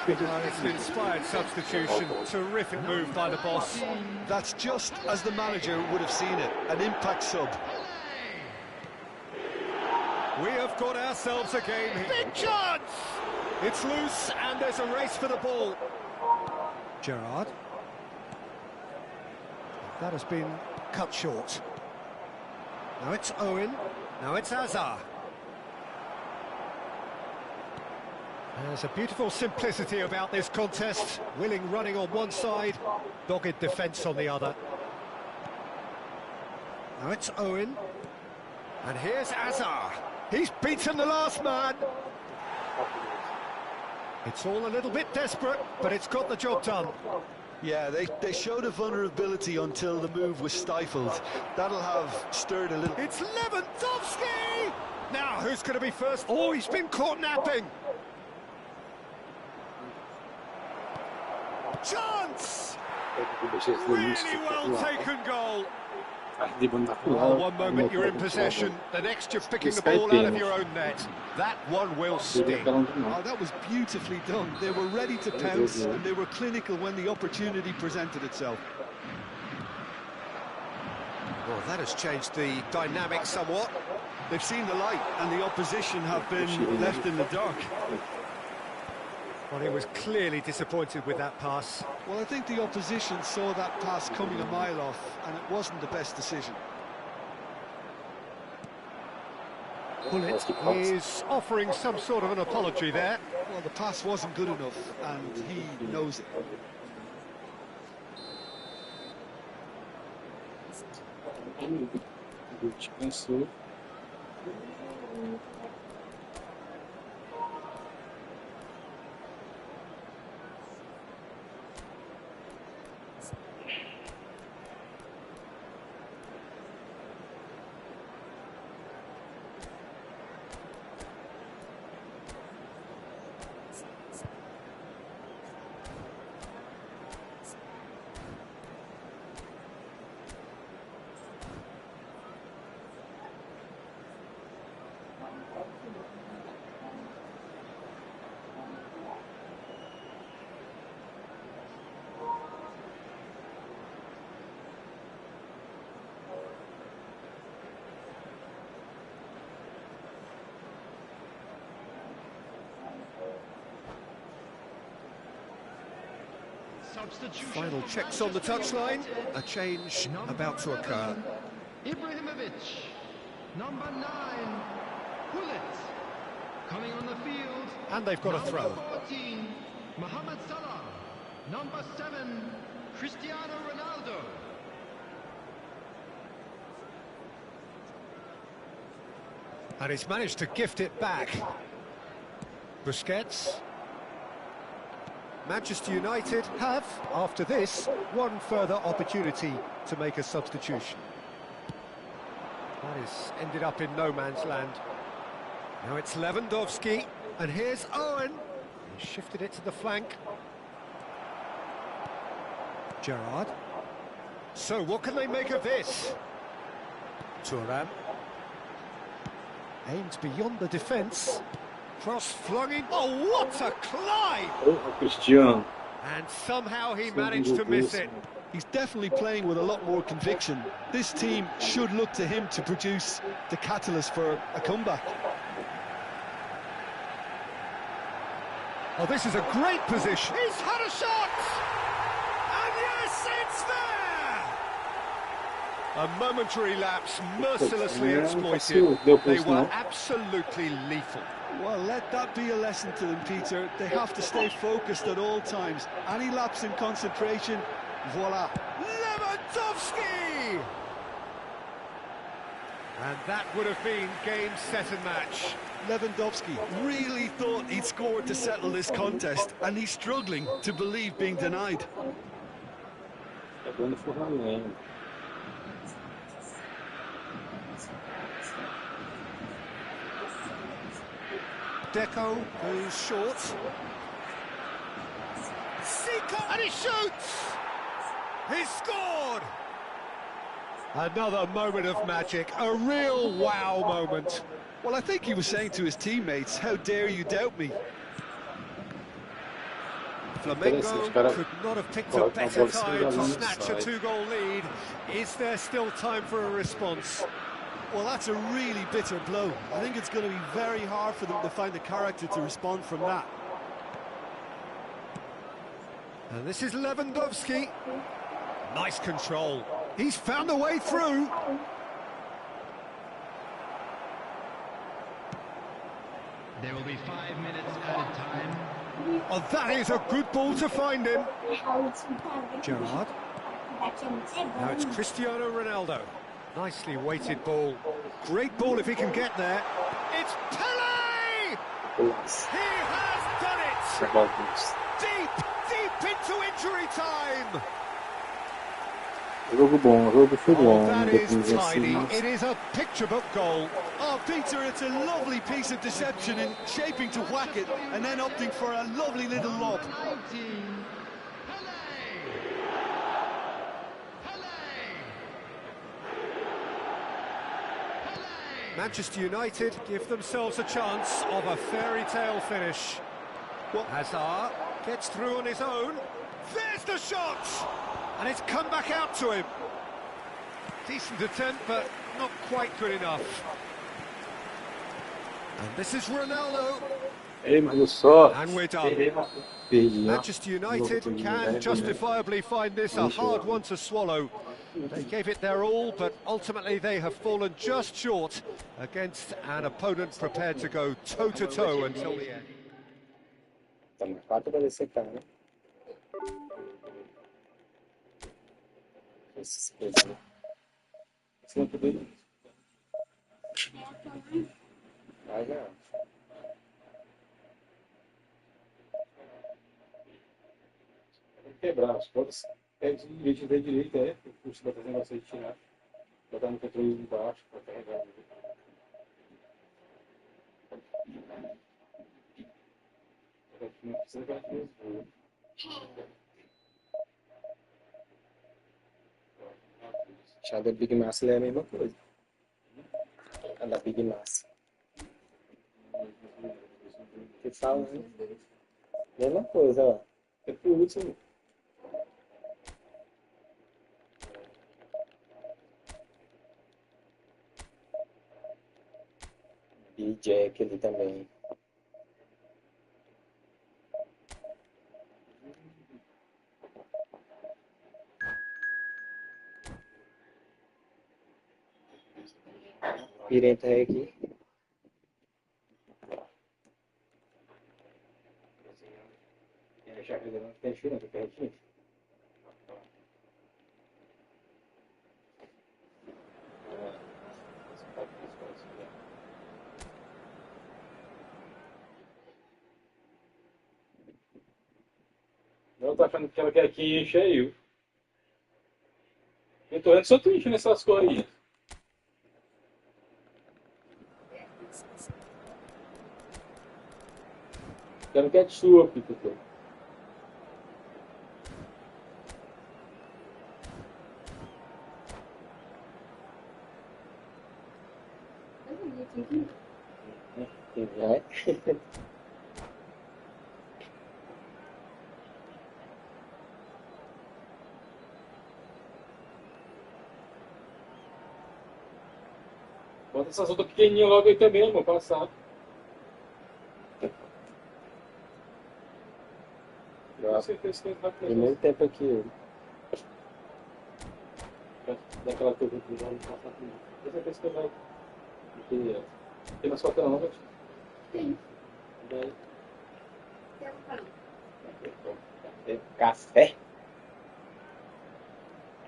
It's an inspired substitution. Terrific move by the boss. That's just as the manager would have seen it. An impact sub. We have got ourselves a game here. Big chance! It's loose and there's a race for the ball. Gerrard. That has been cut short. Now it's Owen. Now it's Hazard. There's a beautiful simplicity about this contest. Willing running on one side, dogged defence on the other. Now it's Owen. And here's Hazard. He's beaten the last man. It's all a little bit desperate, but it's got the job done. Yeah, they showed a vulnerability until the move was stifled. That'll have stirred a little. It's Lewandowski! Now, who's going to be first? Oh, he's been caught napping. Chance! Really well taken goal. Oh, one moment you're in possession, the next you're picking the ball out of your own net. That one will sting. Oh, that was beautifully done. They were ready to pounce and they were clinical when the opportunity presented itself. Well, that has changed the dynamic somewhat. They've seen the light and the opposition have been left in the dark. Well, he was clearly disappointed with that pass. Well, I think the opposition saw that pass coming a mile off and it wasn't the best decision. Hullet is offering some sort of an apology there. Well, the pass wasn't good enough and he knows it. Substitution. Final checks on the touchline. A change about to occur. Ibrahimovic. Number 9, Gullit. Coming on the field. And they've got a throw. Number 14, Mohamed Salah. Number 7, Cristiano Ronaldo. And he's managed to gift it back. Busquets. Manchester United have, after this, one further opportunity to make a substitution. That has ended up in no man's land. Now it's Lewandowski, and here's Owen. He shifted it to the flank. Gerrard. So what can they make of this? Thuram. Aimed beyond the defence. Cross flung in. Oh, what a climb! Oh, Cristiano. And somehow he managed to miss it. He's definitely playing with a lot more conviction. This team should look to him to produce the catalyst for a comeback. Oh, this is a great position. He's had a shot! And yes, it's there! A momentary lapse, mercilessly exploited. They were absolutely lethal. Well, let that be a lesson to them, Peter. They have to stay focused at all times. Any lapse in concentration, voila. Lewandowski! And that would have been game, set and match. Lewandowski really thought he'd scored to settle this contest, and he's struggling to believe being denied. Deco goes short. Zico, and he shoots! He scored! Another moment of magic, a real wow moment. Well, I think he was saying to his teammates, how dare you doubt me? Flamengo could not have picked a better time to snatch a two-goal lead. Is there still time for a response? Well, that's a really bitter blow. I think it's going to be very hard for them to find the character to respond from that. And this is Lewandowski. Nice control. He's found a way through. There will be 5 minutes added time. Oh, that is a good ball to find him. Gerrard. Now it's Cristiano Ronaldo. Nicely weighted ball. Great ball if he can get there. It's Pele! He has done it! Deep into injury time! Jogo bom, jogo foi bom. That is tidy. It is a picture book goal. Oh, Peter, it's a lovely piece of deception in shaping to whack it and then opting for a lovely little lob. 19, Manchester United give themselves a chance of a fairy tale finish. Hazard gets through on his own. There's the shot! And it's come back out to him. Decent attempt, but not quite good enough. And this is Ronaldo. And we're done. Manchester United can justifiably find this a hard one to swallow. They gave it their all, but ultimately they have fallen just short against an opponent prepared to go toe-to-toe until the end. Quebrar as cordas, é de direita, é, o curso vai fazer você tirar, botar no controle de baixo para carregar. Não precisa dar mesmo. Já da Big Massa é a mesma coisa. A da Big Massa. Que fala, né? Mesma coisa, ó. É pro último. E Jack ali também. direita é aqui. Já que não tem chute, não tem pertinho. Não tô achando que ela quer aqui encher. Eu tô vendo só tu enchendo essas corinhas. Quero que é sua, Pito. Vai. Bota essas outras pequenininhas logo aí também, amor, passar. Com certeza que vai fazer. Primeiro tempo aqui. Daquela coisa que já não passa aqui. Com certeza que vai. Tem mais qualquer não, Tem. Daí. Tem Café?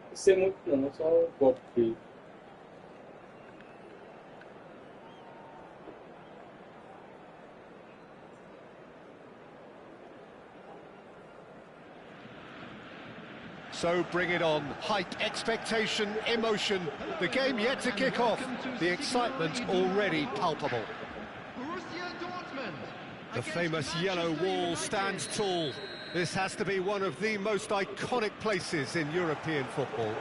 Não sei muito não, só um copo de. So bring it on. Hype, expectation, emotion. The game yet to kick off. The excitement already palpable. Borussia Dortmund. The famous yellow wall stands tall. This has to be one of the most iconic places in European football.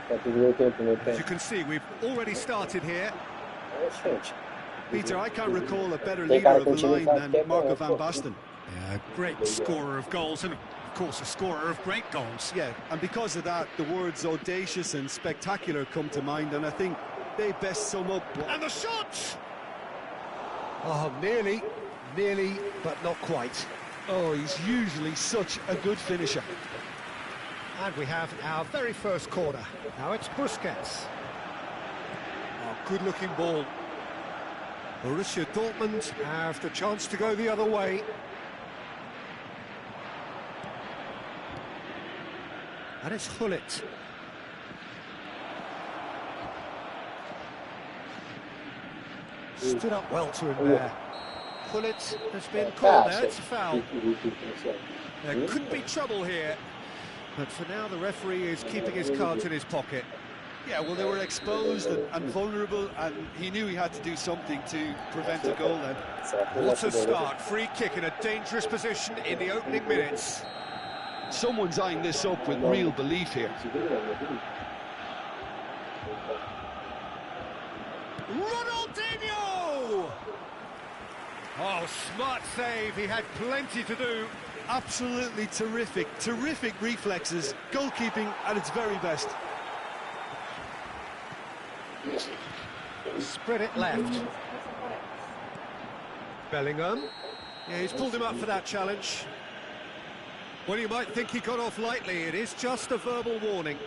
As you can see, we've already started here. Peter, I can't recall a better leader of the line than Marco van Basten. Yeah, great scorer of goals and, of course, a scorer of great goals. Yeah, and because of that, the words audacious and spectacular come to mind, and I think they best sum up... And the shot! Oh, nearly, but not quite. Oh, he's usually such a good finisher. And we have our very first corner. Now it's Busquets. Oh, good-looking ball. Borussia Dortmund have the chance to go the other way. And it's Hullet. Stood up well to him there. Hullet has been called there, it's a foul. There could be trouble here. But for now, the referee is keeping his cards in his pocket. Yeah, well, they were exposed and vulnerable, and he knew he had to do something to prevent a goal then. What a start. Free kick in a dangerous position in the opening minutes. Someone's eyeing this up with real belief here. Ronaldinho! Oh, smart save. He had plenty to do. Absolutely terrific reflexes, goalkeeping at its very best. Spread it left. Bellingham. Yeah, he's pulled him up for that challenge. Well, you might think he got off lightly. It is just a verbal warning.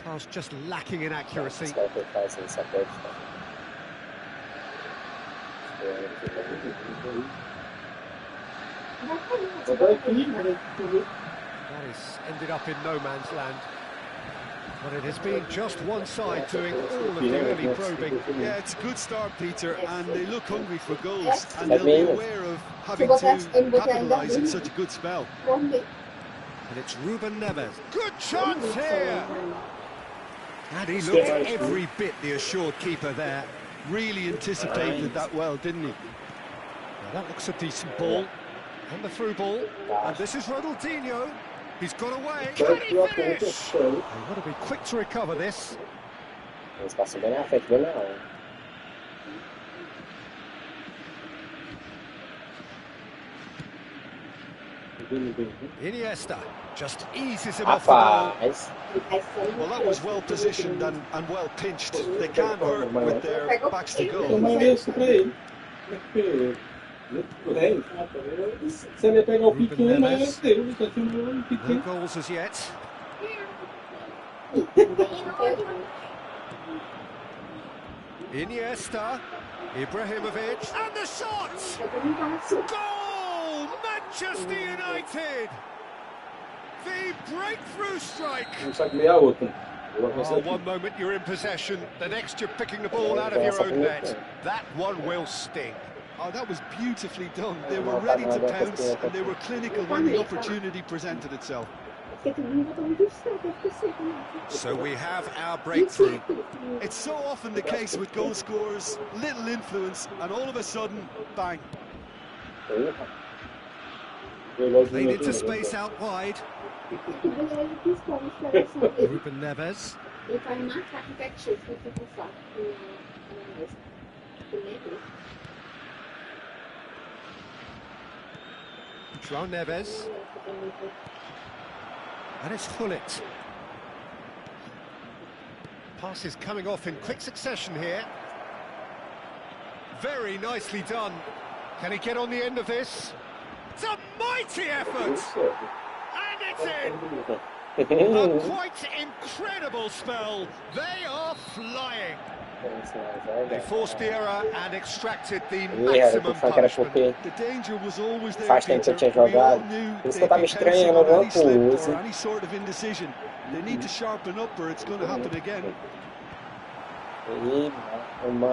Pass just lacking in accuracy. That is ended up in no man's land. But it has been just one side doing all of the early probing. Yeah, it's a good start, Peter, and they look hungry for goals, and they'll be aware of having to capitalise in such a good spell. And it's Ruben Neves. Good chance here! And he looked every bit the assured keeper there. Really anticipated that well, didn't he? Now that looks a decent ball. And the through ball. And this is Ronaldinho. He's got away. Can he finish? They've got to be quick to recover this. Iniesta just eases him off the ball. Well, that was well positioned and well pinched. They can't hurt with their backs to goal. Você ia pegar o Ruben pequeno, mas Neves. Deus, tá tinha um No pequeno. goals as yet. Iniesta, Ibrahimovic, and the shot! Goal! Manchester United! The breakthrough strike! Não sabe meia outra. Oh, one moment you're in possession, the next you're picking the ball out of your own net. That one will sting. Oh, that was beautifully done. They were ready to pounce, and they were clinical when the opportunity presented itself. So we have our breakthrough. It's so often the case with goal scorers, little influence, and all of a sudden, bang. Played into space out wide. Ruben Neves. João Neves. And it's Hullet. Passes coming off in quick succession here. Very nicely done. Can he get on the end of this? It's a mighty effort! And it's in! A quite incredible spell. They are flying. They forced the error and extracted the maximum punishment. The danger was always there, Faz tempo que eu Peter. tinha We all jogado. knew Por isso they'd que eu tava be estranhando pouncing on alguma any slip coisa. or any sort of indecision. They need to sharpen up or it's going to happen again.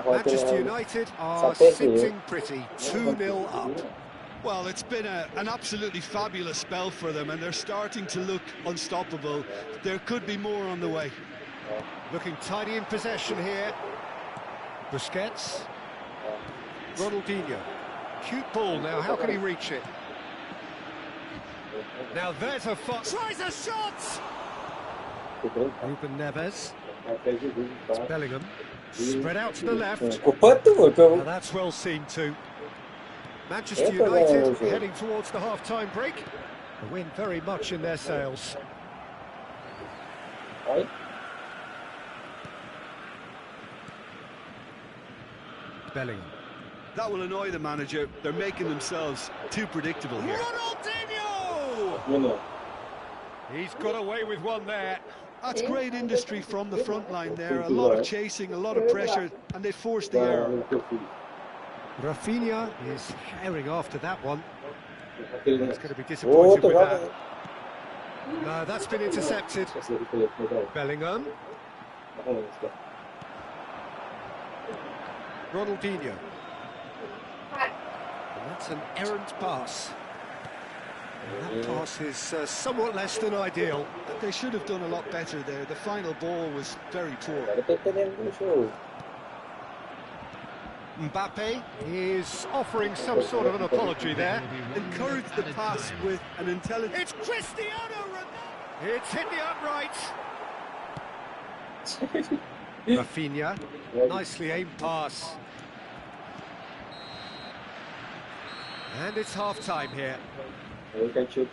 Manchester United are sitting pretty, 2-0 up. Well, it's been an absolutely fabulous spell for them, and they're starting to look unstoppable. There could be more on the way. Looking tidy in possession here. Busquets. Ronaldinho. Cute ball now, how can he reach it? Now there's a tries a shot! Ruben Neves. It's Bellingham. Spread out to the left. Now that's well seen too. Manchester United heading towards the half-time break. A win very much in their sails. Bellingham. That will annoy the manager. They're making themselves too predictable here. Ronaldinho! He's got away with one there. That's great industry from the front line there. A lot of chasing, a lot of pressure, and they forced the error. Rafinha is herring after that one. He's going to be disappointed with that. No, that's been intercepted. Bellingham. Ronaldinho. And that's an errant pass. And that pass is somewhat less than ideal. They should have done a lot better there. The final ball was very poor. Mbappe is offering some sort of an apology there. Encourage the pass with an intelligent... It's Cristiano Ronaldo! It's hit the upright. Rafinha, nicely aimed pass. And it's half-time here.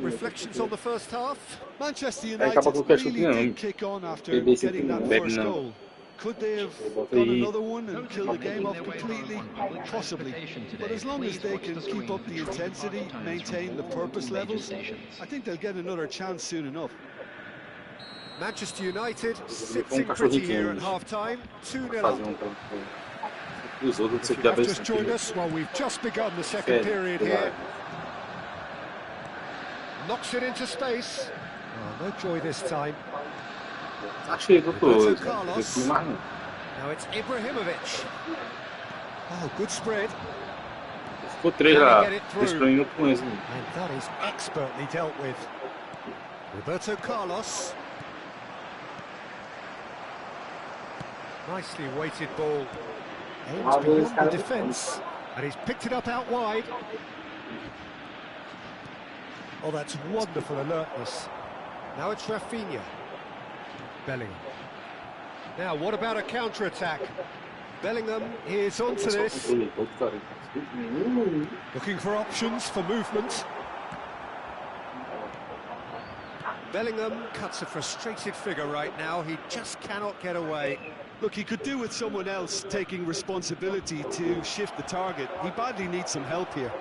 Reflections on the first half? Manchester United really did kick on after getting that first goal. Could they have got another one and killed the game off completely? Possibly. But as long as they can keep up the intensity, maintain the purpose levels, I think they'll get another chance soon enough. Manchester United sitting pretty here at half-time, 2-0 up. If you have just joined us, well, we've just begun the second period here. Knocks it into space. Oh, no joy this time. Roberto Carlos. Now it's Ibrahimovic. Oh, good spread. Ficou 3 lá. And that is expertly dealt with. Roberto Carlos. Nicely weighted ball. Aims beyond the defence. And he's picked it up out wide. Oh, that's wonderful alertness. Now it's Rafinha. Bellingham. Now, what about a counter-attack? Bellingham is onto this. Looking for options for movement. Bellingham cuts a frustrated figure right now. He just cannot get away. Look, he could do with someone else taking responsibility to shift the target. He badly needs some help here.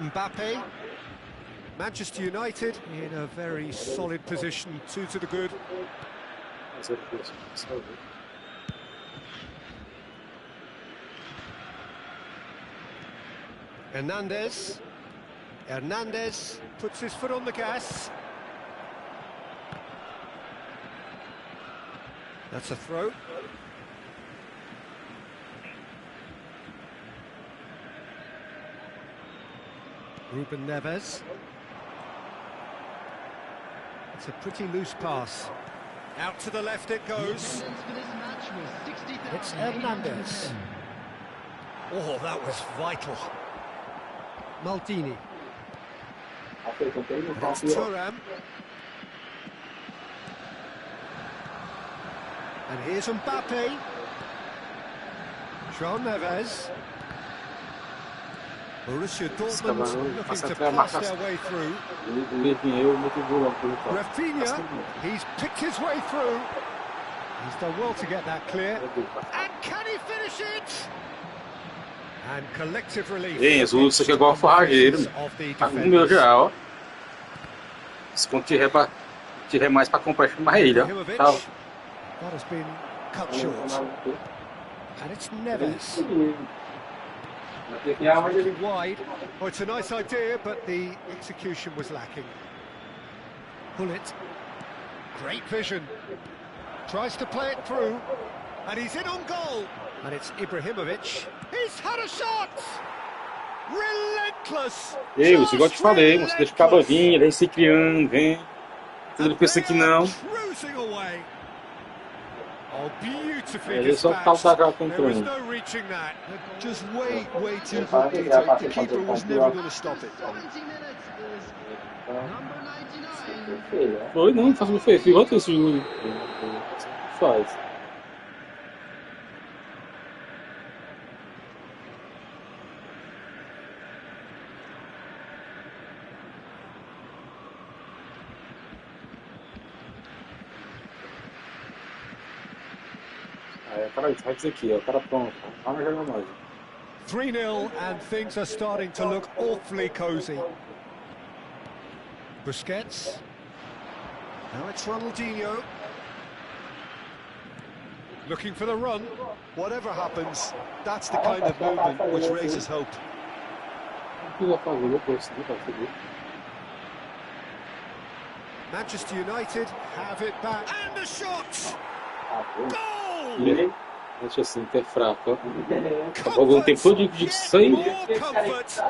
Mbappe. Manchester United in a very solid position, 2 to the good. Mas ele fez isso. Hernandez. Hernandez puts his foot on the gas. That's a throw. Ruben Neves. It's a pretty loose pass. Out to the left it goes. It's Hernandez. Oh, that was vital. Maldini. It's Thuram. And here's Mbappe. João Neves. Borussia Dortmund looking to pass their way through. Rafinha, he's picked his way through. He's done well to get that clear. And can he finish it? And collective relief. Bem, as luzes aqui é igual a forrageiro. Tá com o meu já, ó. Se quando tiver mais pra comprar, chama ele, ó. Tchau. That has been cut short. And it's Neves. Looking wide. Oh, it's a nice idea, but the execution was lacking. Bullet. Great vision. Tries to play it through. And he's in on goal. And it's Ibrahimovic. He's had a shot! Relentless! Ei, você igual eu te falei, você deixa o cabo vir, ele vem se criando, vem. Ele pensa que não. Cruising away. Oh, beautifully Ele só dispatched. falta There was controle. no reaching that. Just way too good, Peter. The keeper was never going to stop it. 70 minutes is number 99. Foi, não, faz muito feio. Igual esse jogo. Faz. Aí o cara vai dizer aqui, ó, o cara pronto. Vamos jogar mais. 3-0 and things are starting to look awfully cosy. Busquets. Now it's Ronaldinho. Looking for the run. Whatever happens, that's the kind of movement which raises hope. O que vai fazer depois? Vai fazer. Manchester United have it back. And a shot! Goal! Deixa assim, que é fraco. Acabou o tempo todo de sangue. More comfort,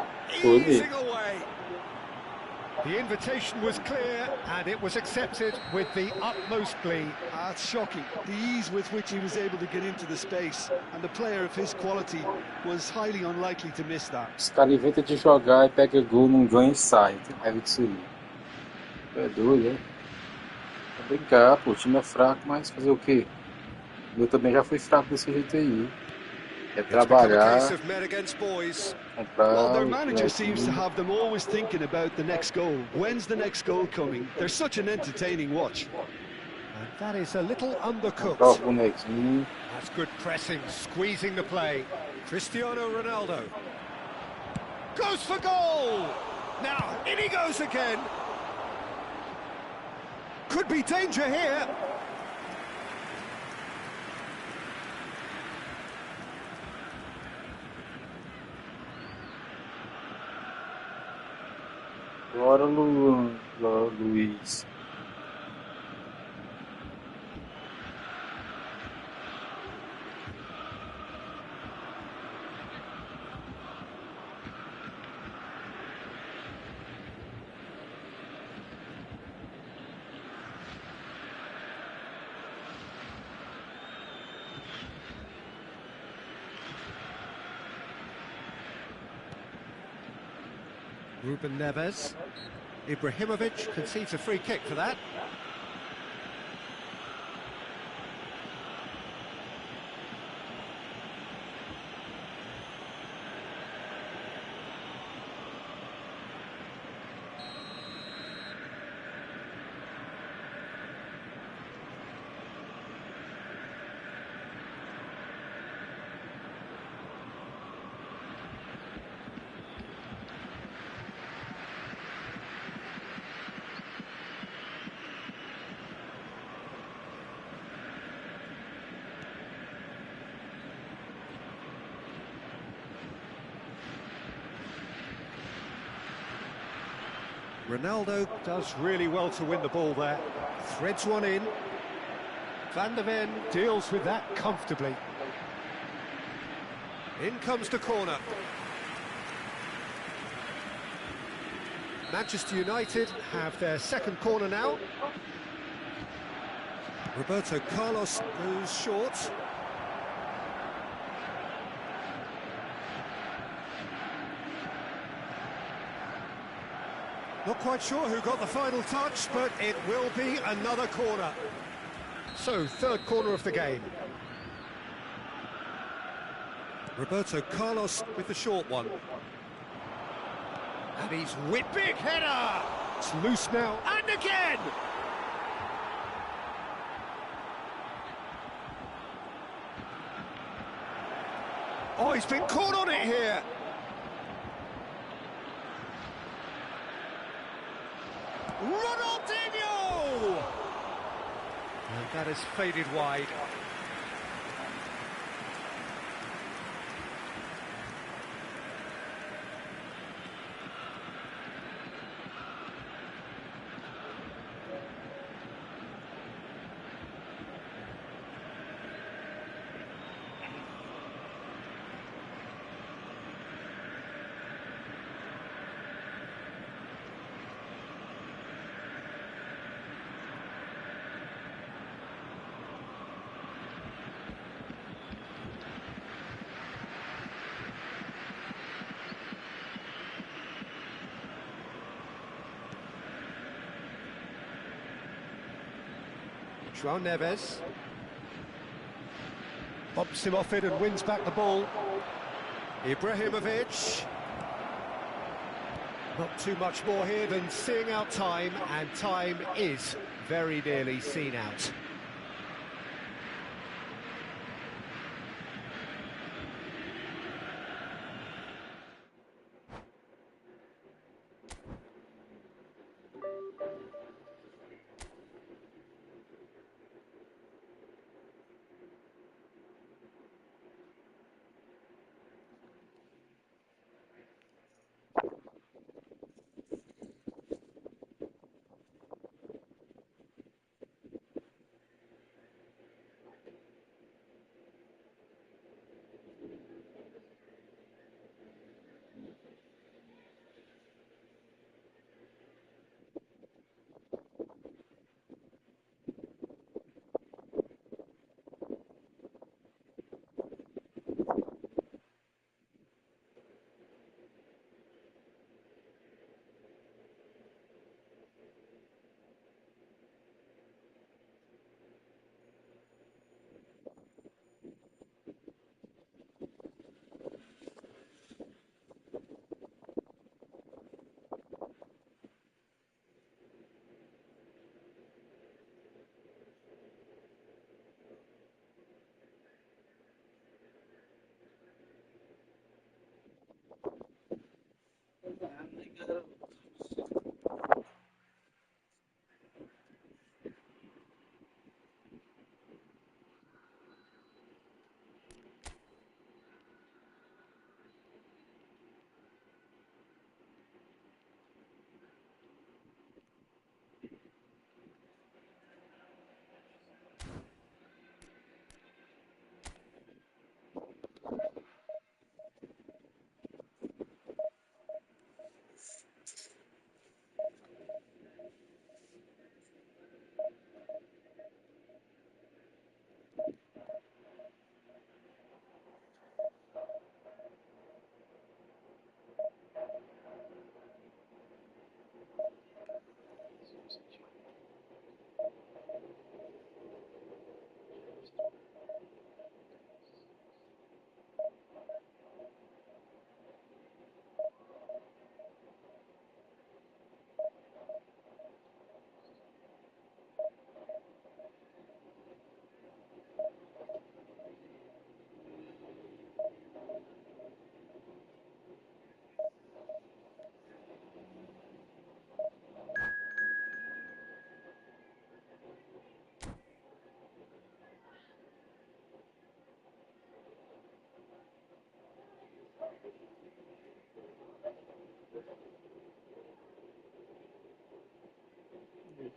easing away. The invitation was clear and it was accepted with the utmost glee. It's shocking, the ease with which he was able to get into the space, and the player of his quality was highly unlikely to miss that. Os caras inventam de jogar e pega gol, não ganha e sai. Tem raiva disso aí. É doido, né? Pra brincar, pô, o time é fraco, mas fazer o quê? Eu também já fui fraco desse jeito aí. É It's become a trabalhar, case of men against boys. comprar. Well, their manager seems to have them always thinking about the next goal. When's the next goal coming? They're such an entertaining watch. And that is a little Comprar o undercooked. bonequinho. That's good pressing, squeezing the play. Cristiano Ronaldo. Goes for goal! Now, in he goes again. Could be danger here. Agora Luiz. Ruben Neves. Ibrahimovic concedes a free kick for that. Ronaldo does really well to win the ball there. Threads one in. Van der Ven deals with that comfortably. In comes the corner. Manchester United have their second corner now. Roberto Carlos goes short. Not quite sure who got the final touch, but it will be another corner. So, third corner of the game. Roberto Carlos with the short one. And he's whipped. Big header! It's loose now, and again! Oh, he's been caught on it here! Ronaldinho! And that has faded wide. João Neves bumps him off it and wins back the ball. Ibrahimovic. Not too much more here than seeing out time, and time is very nearly seen out.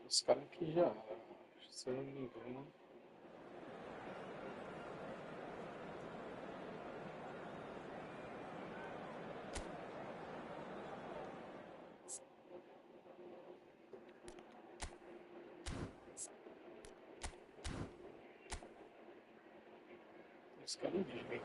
Os caras aqui já, se eu não me engano. Os caras vivem.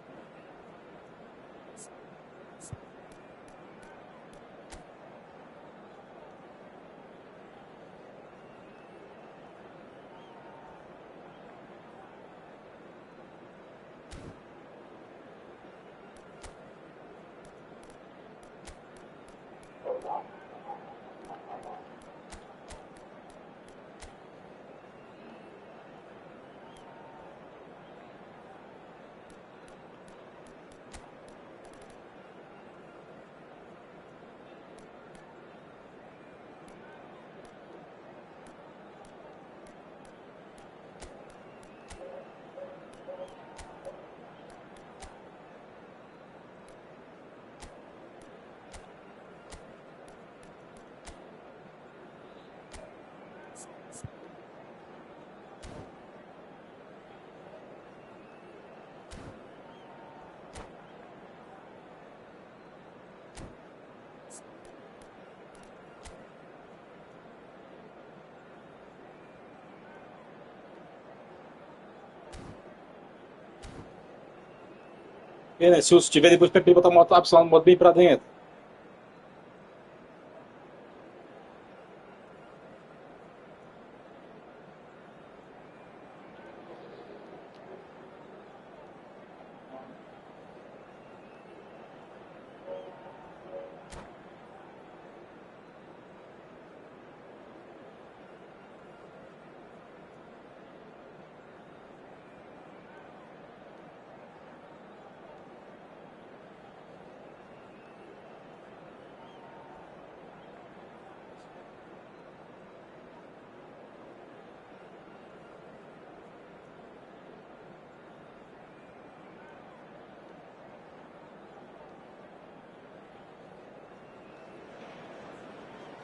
E, né, se tiver depois PP botar uma opção no modo bem pra dentro.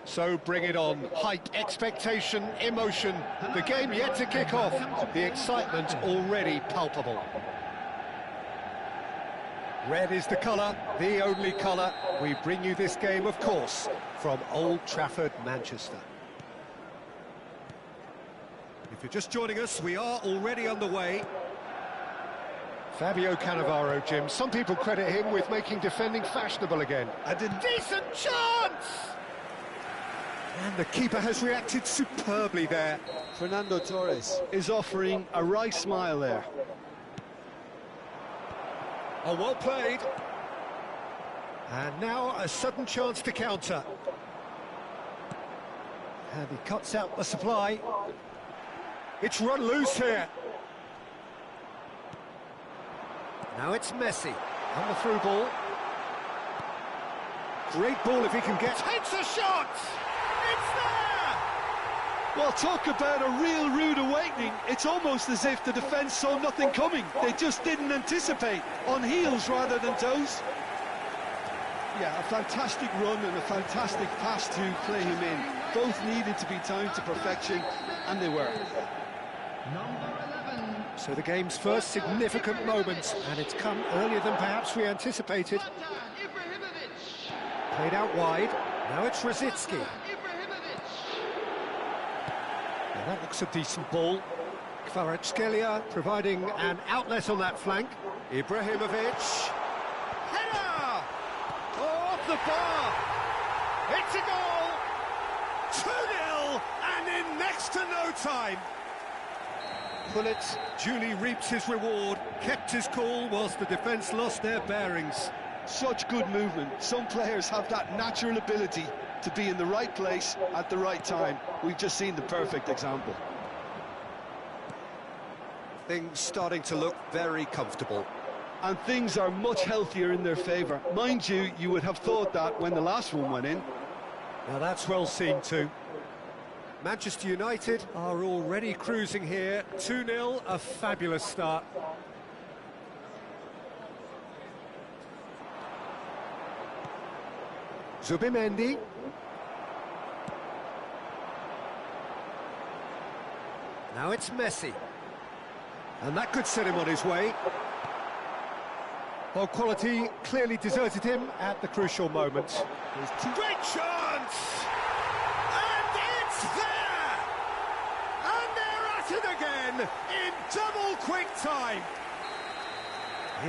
So bring it on. Hype, expectation, emotion. The game yet to kick off. The excitement already palpable. Red is the colour, the only colour. We bring you this game, of course, from Old Trafford, Manchester. If you're just joining us, we are already underway. Fabio Cannavaro, Jim. Some people credit him with making defending fashionable again. I didn't... Decent chance! And the keeper has reacted superbly there. Fernando Torres is offering a right smile there. Oh, well played. And now a sudden chance to counter. And he cuts out the supply. It's run loose here. Now it's Messi on the through ball. Great ball if he can get... Takes a shot! It's there! Well, talk about a real rude awakening. It's almost as if the defence saw nothing coming. They just didn't anticipate, on heels rather than toes. Yeah, a fantastic run and a fantastic pass to play him in. Both needed to be timed to perfection, and they were. So the game's first significant moment, and it's come earlier than perhaps we anticipated. Played out wide, now it's Rosicki. Now that looks a decent ball. Kvaratskhelia providing an outlet on that flank. Ibrahimovic. Header! Oh, off the bar! It's a goal! 2-0, and in next to no time. Pullet duly reaps his reward, kept his cool whilst the defence lost their bearings. Such good movement. Some players have that natural ability to be in the right place at the right time. We've just seen the perfect example. Things starting to look very comfortable. And things are much healthier in their favour. Mind you, you would have thought that when the last one went in. Now that's well seen too. Manchester United are already cruising here. 2-0, a fabulous start. Zubimendi. Now it's Messi. And that could set him on his way. Well, quality clearly deserted him at the crucial moment. Great chance! And it's there! And they're at it again in double quick time.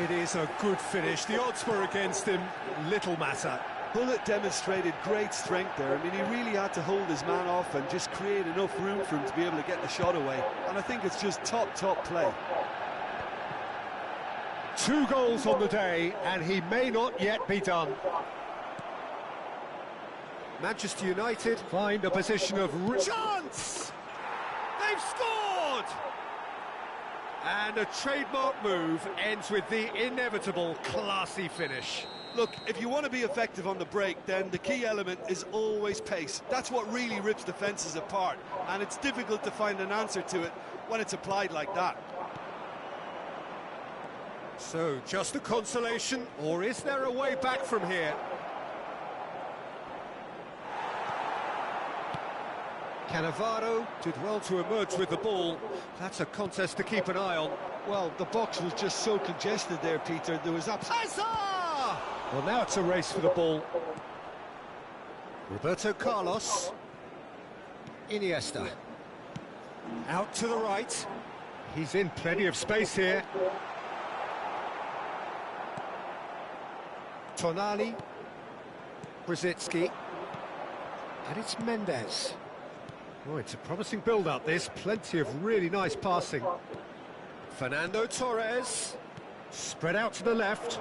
It is a good finish. The odds were against him. Little matter. Bullet demonstrated great strength there. I mean, he really had to hold his man off and just create enough room for him to be able to get the shot away. And I think it's just top play. 2 goals on the day, and he may not yet be done. Manchester United find a position of chance! They've scored! And a trademark move ends with the inevitable classy finish. Look, if you want to be effective on the break, then the key element is always pace. That's what really rips defences apart, and it's difficult to find an answer to it when it's applied like that. So, just a consolation, or is there a way back from here? Cannavaro did well to emerge with the ball. That's a contest to keep an eye on. Well, the box was just so congested there, Peter. There was absolutely... Well, now it's a race for the ball. Roberto Carlos. Iniesta. Out to the right. He's in plenty of space here. Tonali. Brzezinski. And it's Mendes. Oh, it's a promising build-up, this. Plenty of really nice passing. Fernando Torres. Spread out to the left.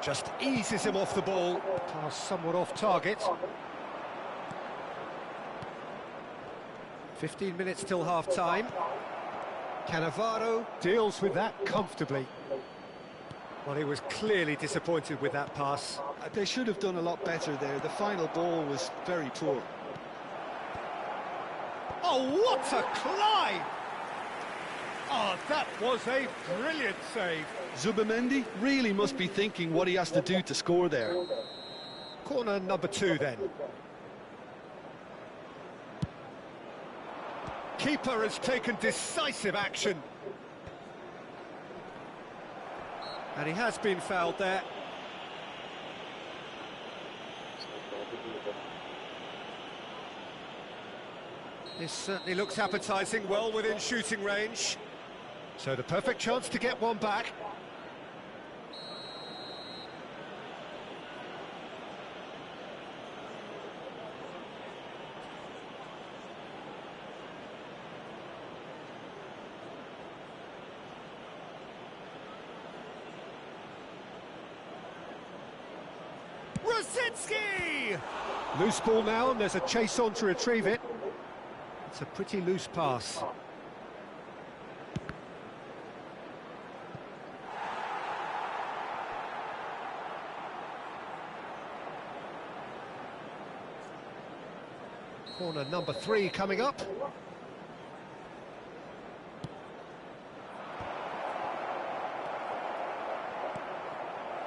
Just eases him off the ball. Pass somewhat off target. 15 minutes till half-time. Cannavaro deals with that comfortably. Well, he was clearly disappointed with that pass. They should have done a lot better there. The final ball was very poor. Oh, what a climb! Oh, that was a brilliant save. Zubimendi really must be thinking what he has to do to score there. Corner number 2 then. Keeper has taken decisive action. And he has been fouled there. This certainly looks appetising, well within shooting range. So the perfect chance to get one back. Brzezinski! Loose ball now, and there's a chase on to retrieve it. It's a pretty loose pass. Corner number 3 coming up.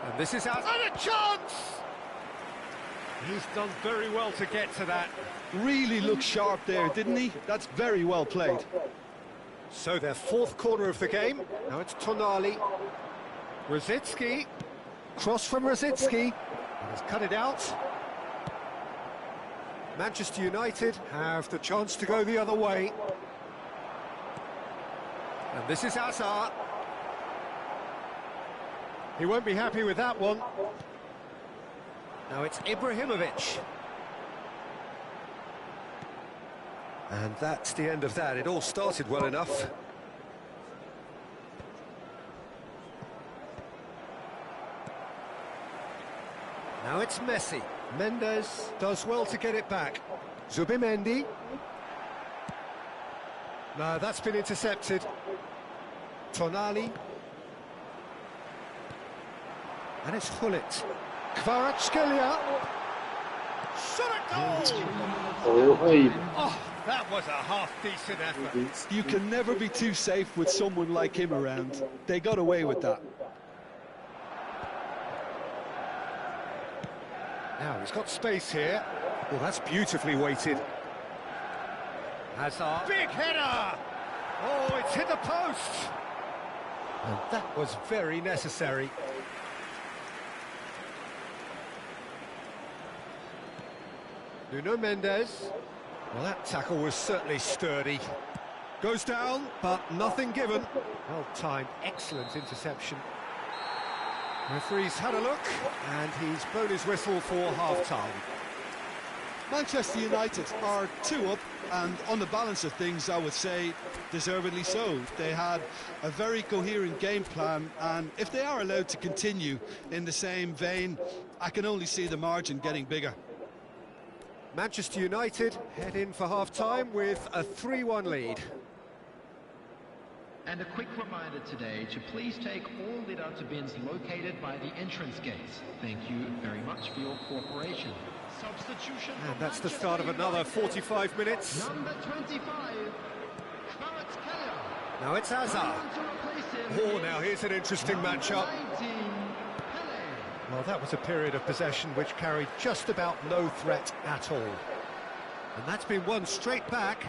And this is out, and a chance! He's done very well to get to that. Really looked sharp there, didn't he? That's very well played. So their 4th corner of the game. Now it's Tonali. Brzezinski. Cross from Brzezinski. He's cut it out. Manchester United have the chance to go the other way. And this is Hazard. He won't be happy with that one. Now it's Ibrahimovic. And that's the end of that. It all started well enough. Now it's Messi. Mendes does well to get it back. Zubimendi. No, that's been intercepted. Tonali. And it's Hullet. Kvaratskhelia. Shot at goal! Oh, that was a half-decent effort. You can never be too safe with someone like him around. They got away with that. Now, he's got space here. Well, that's beautifully weighted. Hazard. Big header! Oh, it's hit the post! And that was very necessary. Nuno Mendes. Well, that tackle was certainly sturdy. Goes down, but nothing given. Well-timed, excellent interception. Referee's had a look, and he's blown his whistle for half-time. Manchester United are 2 up, and on the balance of things, I would say deservedly so. They had a very coherent game plan, and if they are allowed to continue in the same vein, I can only see the margin getting bigger. Manchester United head in for half-time with a 3-1 lead. And a quick reminder today to please take all litter bins located by the entrance gates. Thank you very much for your cooperation. Substitution. And that's the start of another 45 minutes. Number 25, Now it's Hazard. Oh, now here's an interesting matchup. Well, that was a period of possession which carried just about no threat at all. And that's been won straight back.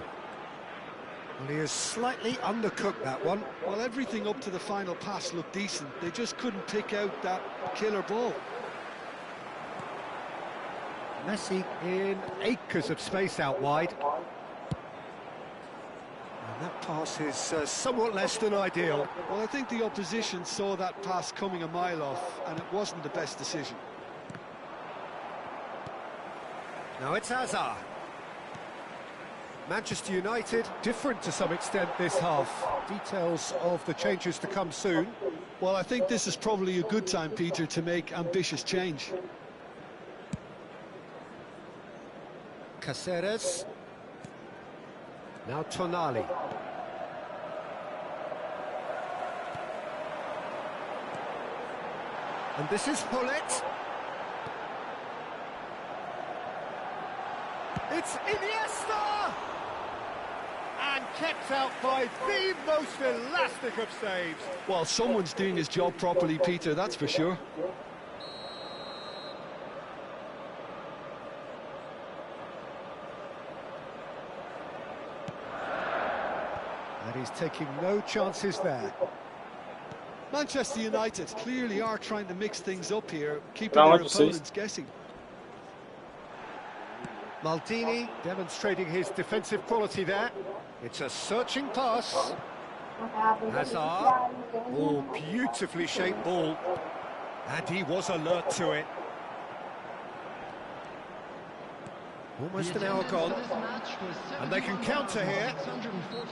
Well, he has slightly undercooked that one. Well, everything up to the final pass looked decent. They just couldn't pick out that killer ball. Messi in acres of space out wide. And that pass is somewhat less than ideal. Well, I think the opposition saw that pass coming a mile off, and it wasn't the best decision. Now it's Hazard. Manchester United, different to some extent this half. Details of the changes to come soon. Well, I think this is probably a good time, Peter, to make ambitious change. Caceres. Now Tonali. And this is Paulette. It's Iniesta! And kept out by the most elastic of saves. Well, someone's doing his job properly, Peter, that's for sure. And he's taking no chances there. Manchester United clearly are trying to mix things up here, keeping Não, their não sei. opponents guessing. Maldini demonstrating his defensive quality there. It's a searching pass. Hazard. Oh, beautifully shaped ball. And he was alert to it. Almost an hour gone. And they can counter here.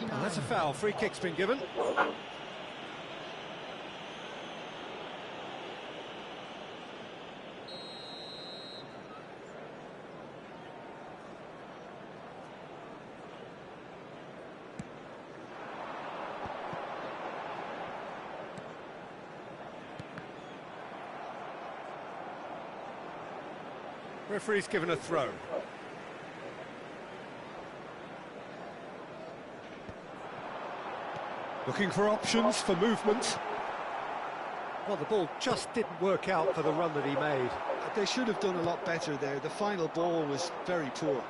And that's a foul. Free kick's been given. Referee's given a throw. Looking for options for movement. Well, the ball just didn't work out for the run that he made. They should have done a lot better there. The final ball was very poor.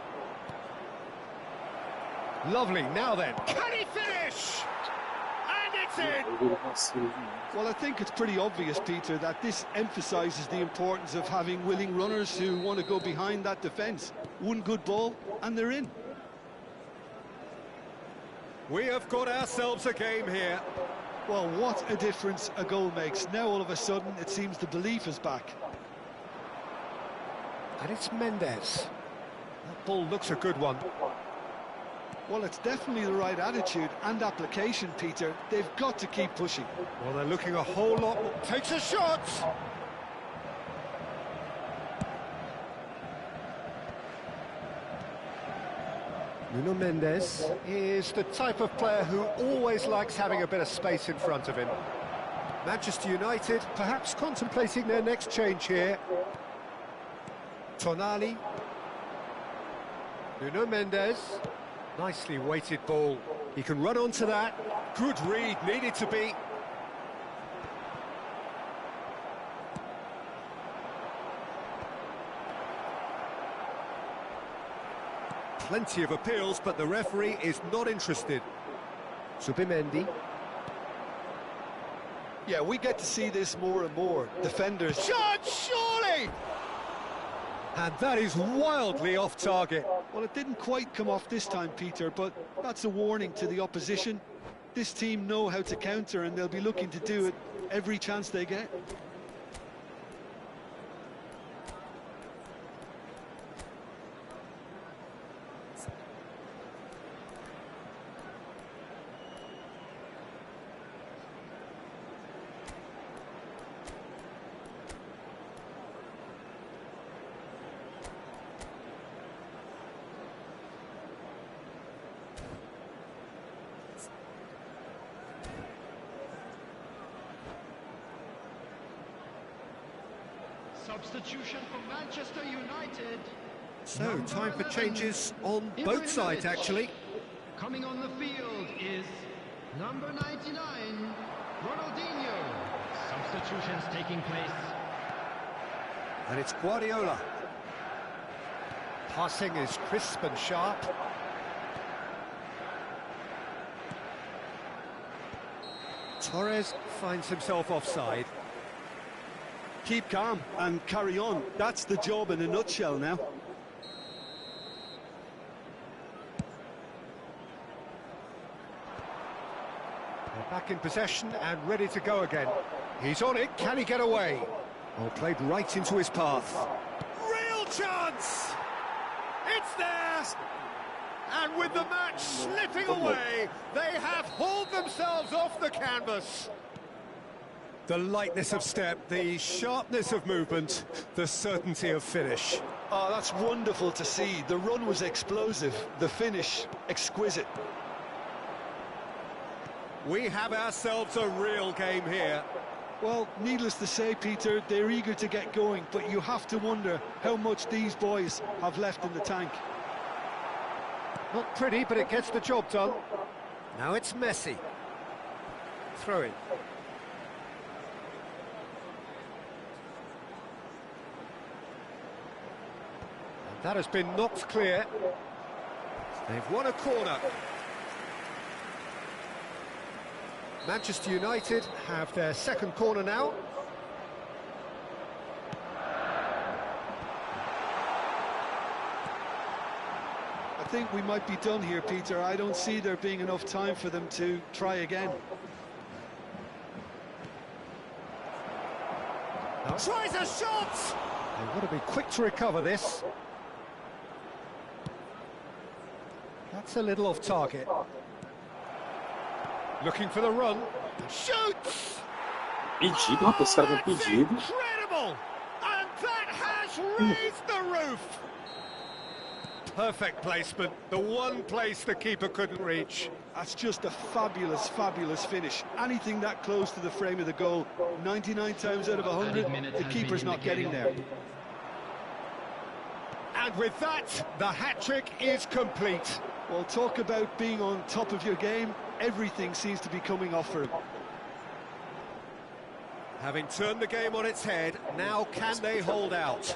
Lovely, now then. Can he finish? And it's in! Well, I think it's pretty obvious, Peter, that this emphasises the importance of having willing runners who want to go behind that defence. One good ball, and they're in. We have got ourselves a game here. Well, what a difference a goal makes. Now, all of a sudden, it seems the belief is back. And it's Mendes. That ball looks a good one. Well, it's definitely the right attitude and application, Peter. They've got to keep pushing. Well, they're looking a whole lot more. Takes a shot! Nuno Mendes is the type of player who always likes having a bit of space in front of him. Manchester United perhaps contemplating their next change here. Tonali. Nuno Mendes. Nicely weighted ball. He can run onto that. Good read, needed to be. Plenty of appeals, but the referee is not interested. Zubimendi. Yeah, we get to see this more and more. Defenders. Shot, surely! And that is wildly off target. Well, it didn't quite come off this time, Peter, but that's a warning to the opposition. This team know how to counter, and they'll be looking to do it every chance they get. Substitution for Manchester United. So, time for changes on both sides, actually. Coming on the field is number 99, Ronaldinho. Substitutions taking place. And it's Guardiola. Passing is crisp and sharp. Torres finds himself offside. Keep calm and carry on. That's the job in a nutshell now. They're back in possession and ready to go again. He's on it, can he get away? Oh, played right into his path. Real chance! It's there! And with the match slipping away, they have hauled themselves off the canvas. The lightness of step, the sharpness of movement, the certainty of finish. Oh, that's wonderful to see. The run was explosive, the finish exquisite. We have ourselves a real game here. Well, needless to say, Peter, they're eager to get going, but you have to wonder how much these boys have left in the tank. Not pretty, but it gets the job done. Now it's Messi. Throw in. That has been knocked clear. They've won a corner. Manchester United have their second corner now. I think we might be done here, Peter. I don't see there being enough time for them to try again. Now tries a shot! They've got to be quick to recover this. That's a little off target. Looking for the run. Shoots! Pedido, rapaz, esse cara tem pedido. Incredible! And that has raised the roof! Perfect placement, the one place the keeper couldn't reach. That's just a fabulous, fabulous finish. Anything that close to the frame of the goal, 99 times out of 100, the keeper's not getting there. And with that, the hat-trick is complete. Well, talk about being on top of your game. Everything seems to be coming off for him. Having turned the game on its head, now can they hold out?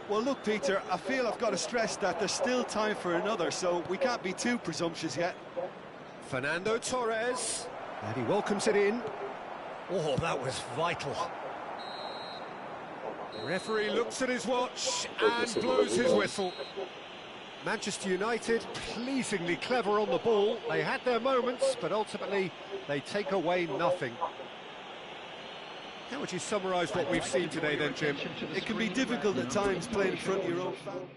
Well, look, Peter, I feel I've got to stress that there's still time for another, so we can't be too presumptuous yet. Fernando Torres, and he welcomes it in. Oh, that was vital. The referee looks at his watch and blows his whistle. Manchester United, pleasingly clever on the ball. They had their moments, but ultimately they take away nothing. How would you summarise what we've seen today then, Jim? It can be difficult at times playing in front of your own fans.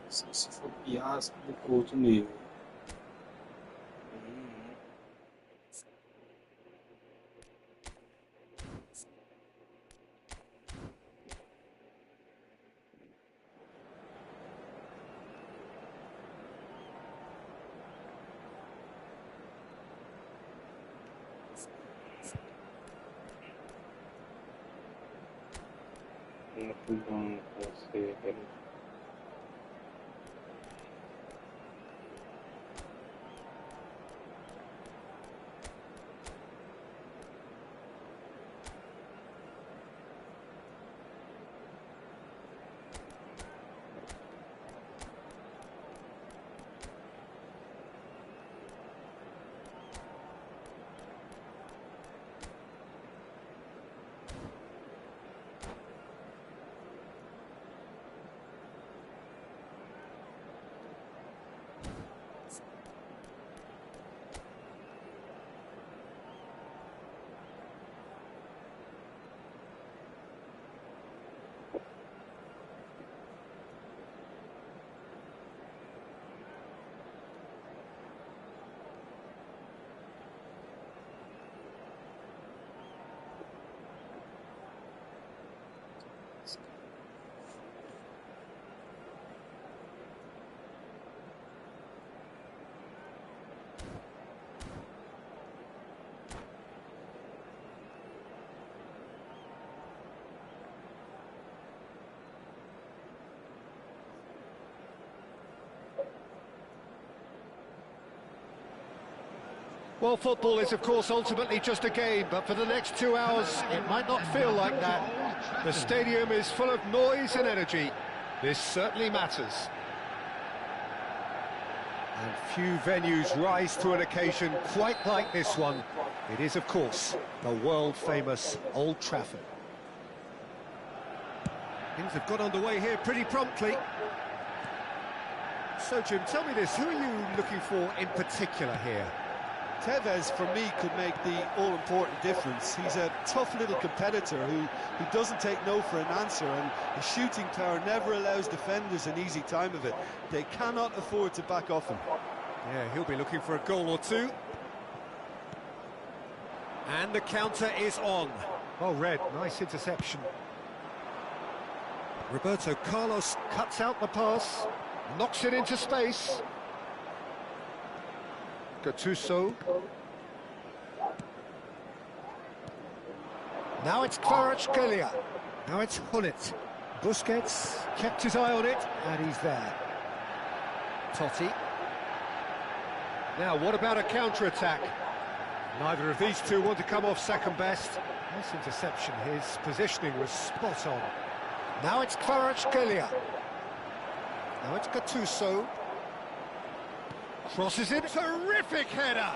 Se for piar do que outro nível. Muito bom você. Well, football is, of course, ultimately just a game, but for the next 2 hours, it might not feel like that. The stadium is full of noise and energy. This certainly matters. And few venues rise to an occasion quite like this one. It is, of course, the world-famous Old Trafford. Things have got underway here pretty promptly. So, Jim, tell me this, who are you looking for in particular here? Tevez, for me, could make the all-important difference. He's a tough little competitor who doesn't take no for an answer, and his shooting power never allows defenders an easy time of it. They cannot afford to back off him. Yeah, he'll be looking for a goal or two. And the counter is on. Oh, Red, nice interception. Roberto Carlos cuts out the pass, knocks it into space. Gattuso. Now it's Kvaratskhelia. Now it's Hullet. Busquets kept his eye on it, and he's there. Totti. Now, what about a counter-attack? Neither of these two want to come off second best. Nice interception. His positioning was spot on. Now it's Kvaratskhelia. Now it's Gattuso. Crosses it, terrific header!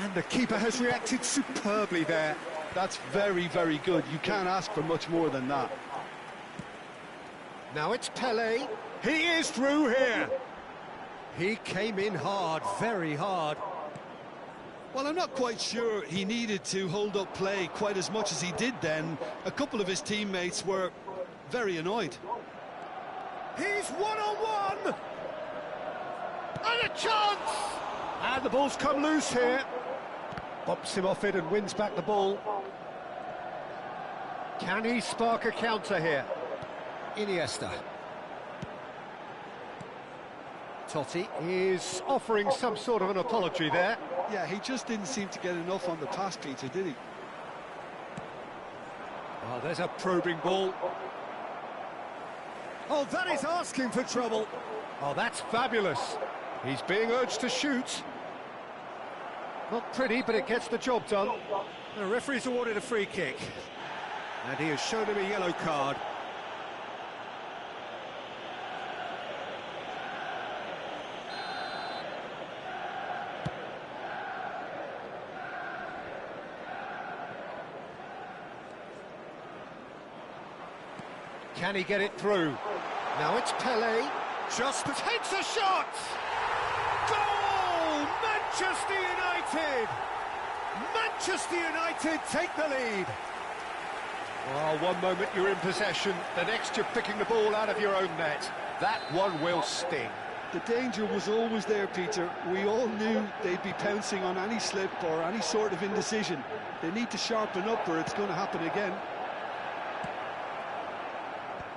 And the keeper has reacted superbly there. That's very, very good. You can't ask for much more than that. Now it's Pelé. He is through here. He came in hard, very hard. Well, I'm not quite sure he needed to hold up play quite as much as he did then. A couple of his teammates were very annoyed. He's one-on-one! And a chance! And the ball's come loose here. Bumps him off it and wins back the ball. Can he spark a counter here? Iniesta. Totti is offering some sort of an apology there. Yeah, he just didn't seem to get enough on the pass, Peter, did he? Oh, there's a probing ball. Oh, that is asking for trouble. Oh, that's fabulous. He's being urged to shoot. Not pretty, but it gets the job done. The referee's awarded a free kick. And he has shown him a yellow card. Can he get it through? Now it's Pelé. Just takes a shot! Goal! Manchester United! Manchester United take the lead. Oh, one moment you're in possession, the next you're picking the ball out of your own net. That one will sting. The danger was always there, Peter. We all knew they'd be pouncing on any slip or any sort of indecision. They need to sharpen up or it's going to happen again.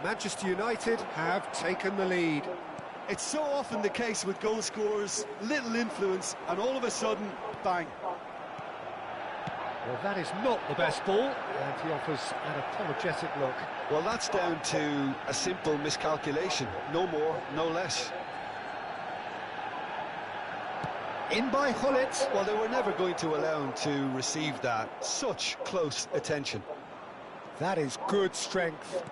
Manchester United have taken the lead. It's so often the case with goal scorers, little influence, and all of a sudden, bang. Well, that is not the best ball, and he offers an apologetic look. Well, that's down to a simple miscalculation. No more, no less. In by Gullit. Well, they were never going to allow him to receive that. Such close attention. That is good strength.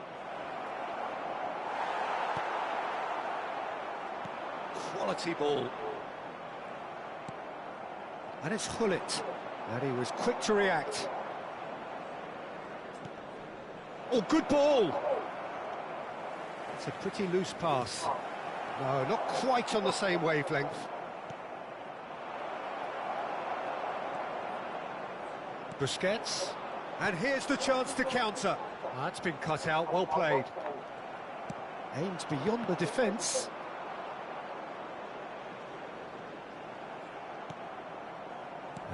Quality ball. And it's Gullit. And he was quick to react. Oh, good ball! It's a pretty loose pass. No, not quite on the same wavelength. Busquets. And here's the chance to counter. That's been cut out, well played. Aims beyond the defence.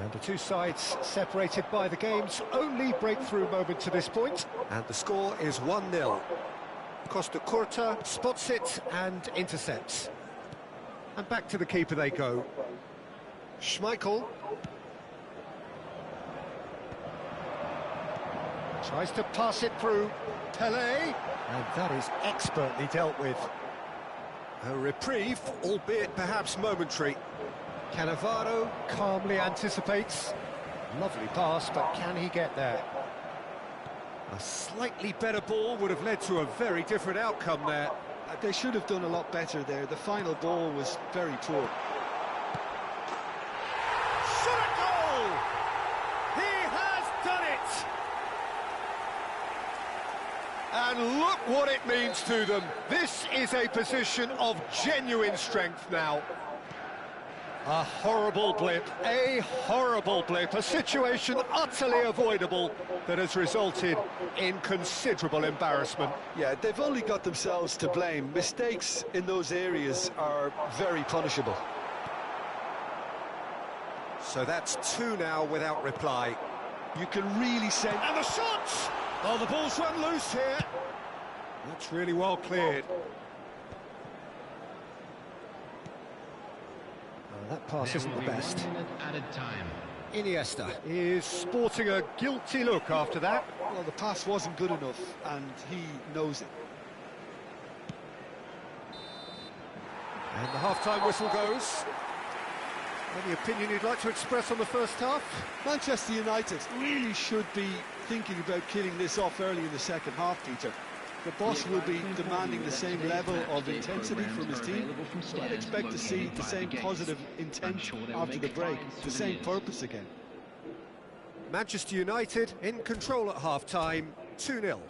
And the two sides separated by the game's only breakthrough moment to this point. And the score is 1-0. Costa Curta spots it and intercepts. And back to the keeper they go. Schmeichel. Tries to pass it through. Pelé. And that is expertly dealt with. A reprieve, albeit perhaps momentary. Cannavaro calmly anticipates. Lovely pass, but can he get there? A slightly better ball would have led to a very different outcome there. They should have done a lot better there. The final ball was very poor. Shot a goal! He has done it! And look what it means to them. This is a position of genuine strength now. A horrible blip, a situation utterly avoidable that has resulted in considerable embarrassment. Yeah, they've only got themselves to blame. Mistakes in those areas are very punishable. So that's two now without reply. You can really sense... And the shot! Oh, the ball's run loose here. That's really well cleared. That pass isn't the best. Added time. Iniesta is sporting a guilty look after that. Well, the pass wasn't good enough, and he knows it. And the half-time whistle goes. Any opinion you'd like to express on the first half? Manchester United really should be thinking about killing this off early in the second half, Peter. The boss will be demanding the same level of intensity from his team, so I'd expect to see the same positive intent after the break, the same purpose again. Manchester United in control at half-time, 2-0.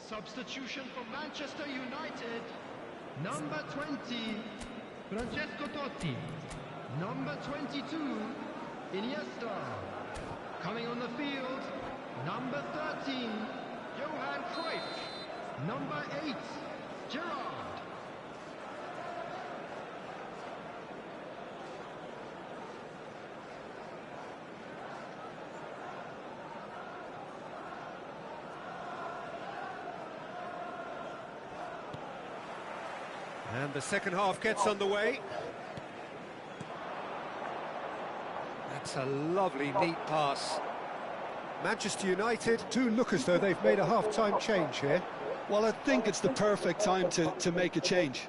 Substitution for Manchester United. Number 20, Francesco Totti. Number 22, Iniesta. Coming on the field, number 13, Johan Cruyff. Number 8, Gerrard. And the second half gets underway. That's a lovely, neat pass. Manchester United do look as though they've made a half-time change here. Well, I think it's the perfect time to make a change.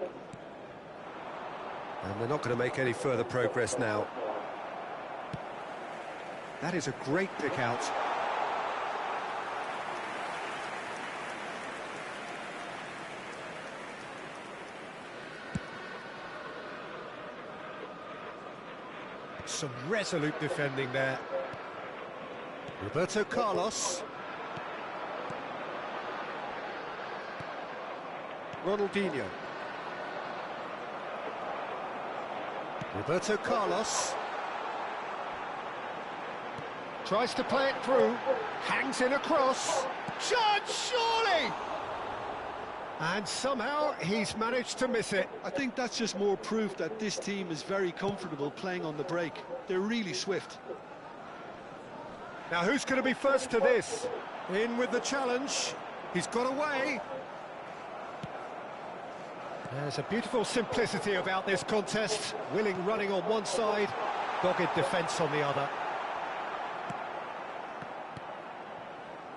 And they're not going to make any further progress now. That is a great pick out. Some resolute defending there. Roberto Carlos. Ronaldinho. Roberto Carlos. Tries to play it through. Hangs in across. Judge, surely! And somehow he's managed to miss it. I think that's just more proof that this team is very comfortable playing on the break. They're really swift. Now who's going to be first to this? In with the challenge. He's got away. There's a beautiful simplicity about this contest. Willing running on one side, dogged defence on the other.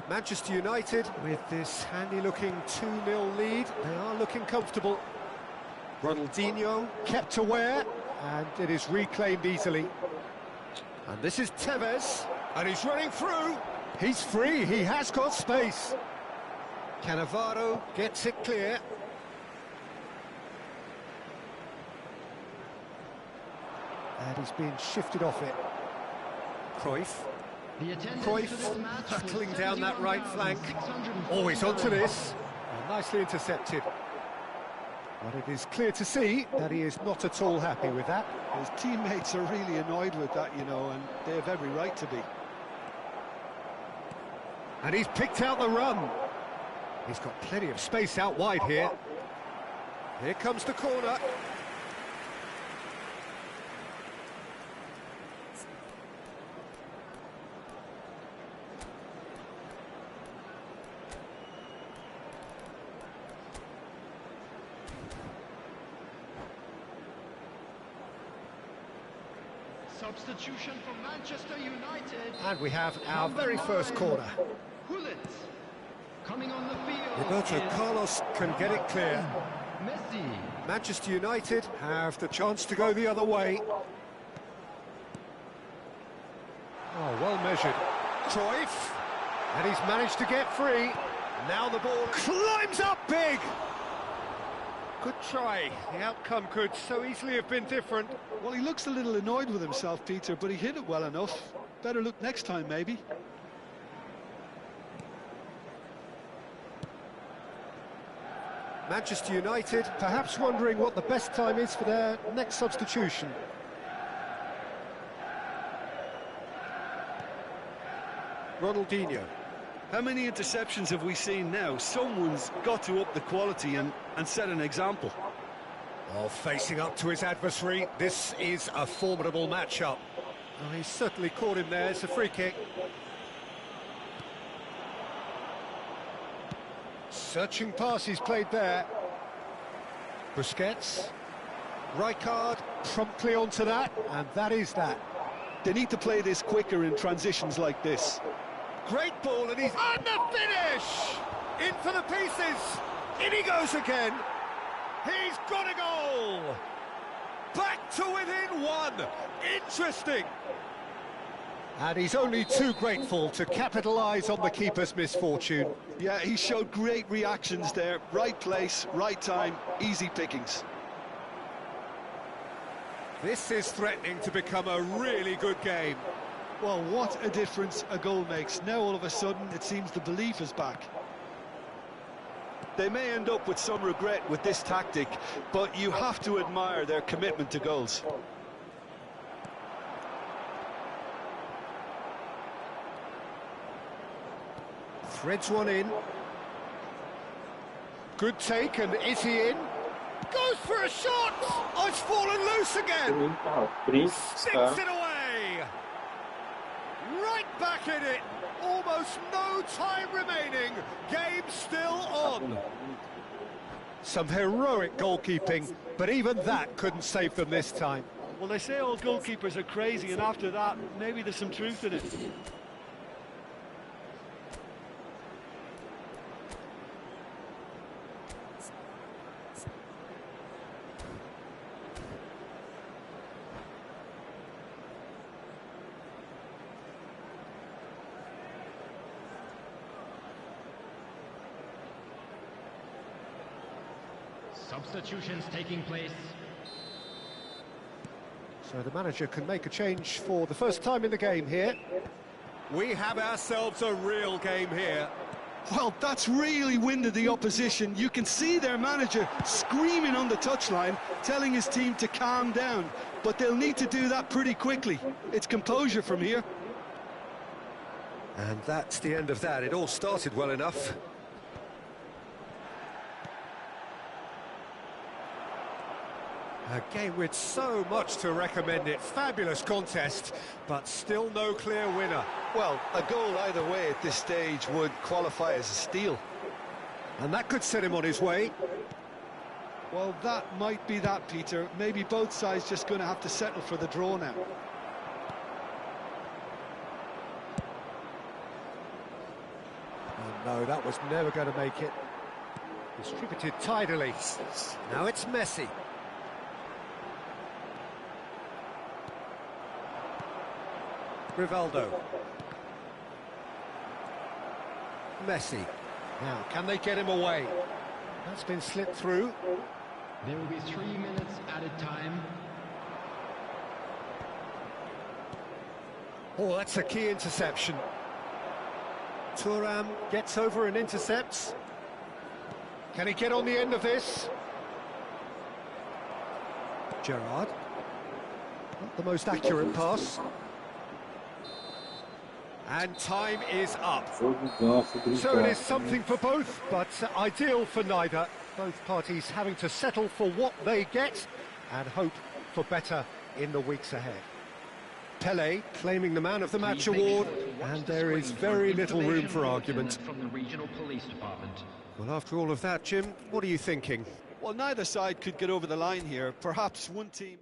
Manchester United, with this handy-looking 2-0 lead, they are looking comfortable. Ronaldinho kept aware, and it is reclaimed easily. And this is Tevez, and he's running through. He's free, he has got space. Cannavaro gets it clear. And he's being shifted off it. Cruyff. Cruyff battling down that right flank. Always onto this. And nicely intercepted. But it is clear to see that he is not at all happy with that. His teammates are really annoyed with that, you know, and they have every right to be. And he's picked out the run. He's got plenty of space out wide here. Here comes the corner. Substitution for Manchester United. And we have our very first corner. Hullet. Coming on the field. Roberto Carlos can get it clear. Messi. Manchester United have the chance to go the other way. Oh, well measured. Cruyff. And he's managed to get free. Now the ball climbs up big. Good try. The outcome could so easily have been different. Well, he looks a little annoyed with himself, Peter, but he hit it well enough. Better look next time, maybe. Manchester United perhaps wondering what the best time is for their next substitution. Ronaldinho. How many interceptions have we seen now? Someone's got to up the quality and set an example. Oh, facing up to his adversary, this is a formidable matchup. Oh, he's certainly caught him there. It's a free kick. Searching pass he's played there. Busquets. Rijkaard promptly onto that, and that is that. They need to play this quicker in transitions like this. Great ball, and he's on the finish! In for the pieces! In he goes again! He's got a goal! Back to within one! Interesting! And he's only too grateful to capitalise on the keeper's misfortune. Yeah, he showed great reactions there. Right place, right time, easy pickings. This is threatening to become a really good game. Well, what a difference a goal makes. Now all of a sudden it seems the belief is back. They may end up with some regret with this tactic, but you have to admire their commitment to goals. Threads one in. Good take, and is he in? Goes for a shot! Oh, it's fallen loose again! Sticks it away! Right back in it! Almost no time remaining. Game still on. Some heroic goalkeeping, but even that couldn't save them this time. Well, they say all goalkeepers are crazy, and after that, maybe there's some truth in it. Substitutions taking place. So the manager can make a change for the first time in the game here. We have ourselves a real game here. Well, that's really winded the opposition. You can see their manager screaming on the touchline, telling his team to calm down. But they'll need to do that pretty quickly. It's composure from here. And that's the end of that. It all started well enough. A game with so much to recommend it. Fabulous contest, but still no clear winner. Well, a goal either way at this stage would qualify as a steal. And that could set him on his way. Well, that might be that, Peter. Maybe both sides just going to have to settle for the draw now. Oh no, that was never going to make it. Distributed tidily. Now it's Messi. Rivaldo. Messi. Now, can they get him away? That's been slipped through. There will be 3 minutes added time. Oh, that's a key interception. Thuram gets over and intercepts. Can he get on the end of this? Gerrard. Not the most accurate pass. And time is up. So it is something for both, but ideal for neither. Both parties having to settle for what they get and hope for better in the weeks ahead. Pelé claiming the Man of the Match award, and there is very little room for argument. From the regional police department. Well, after all of that, Jim, what are you thinking? Well, neither side could get over the line here. Perhaps one team...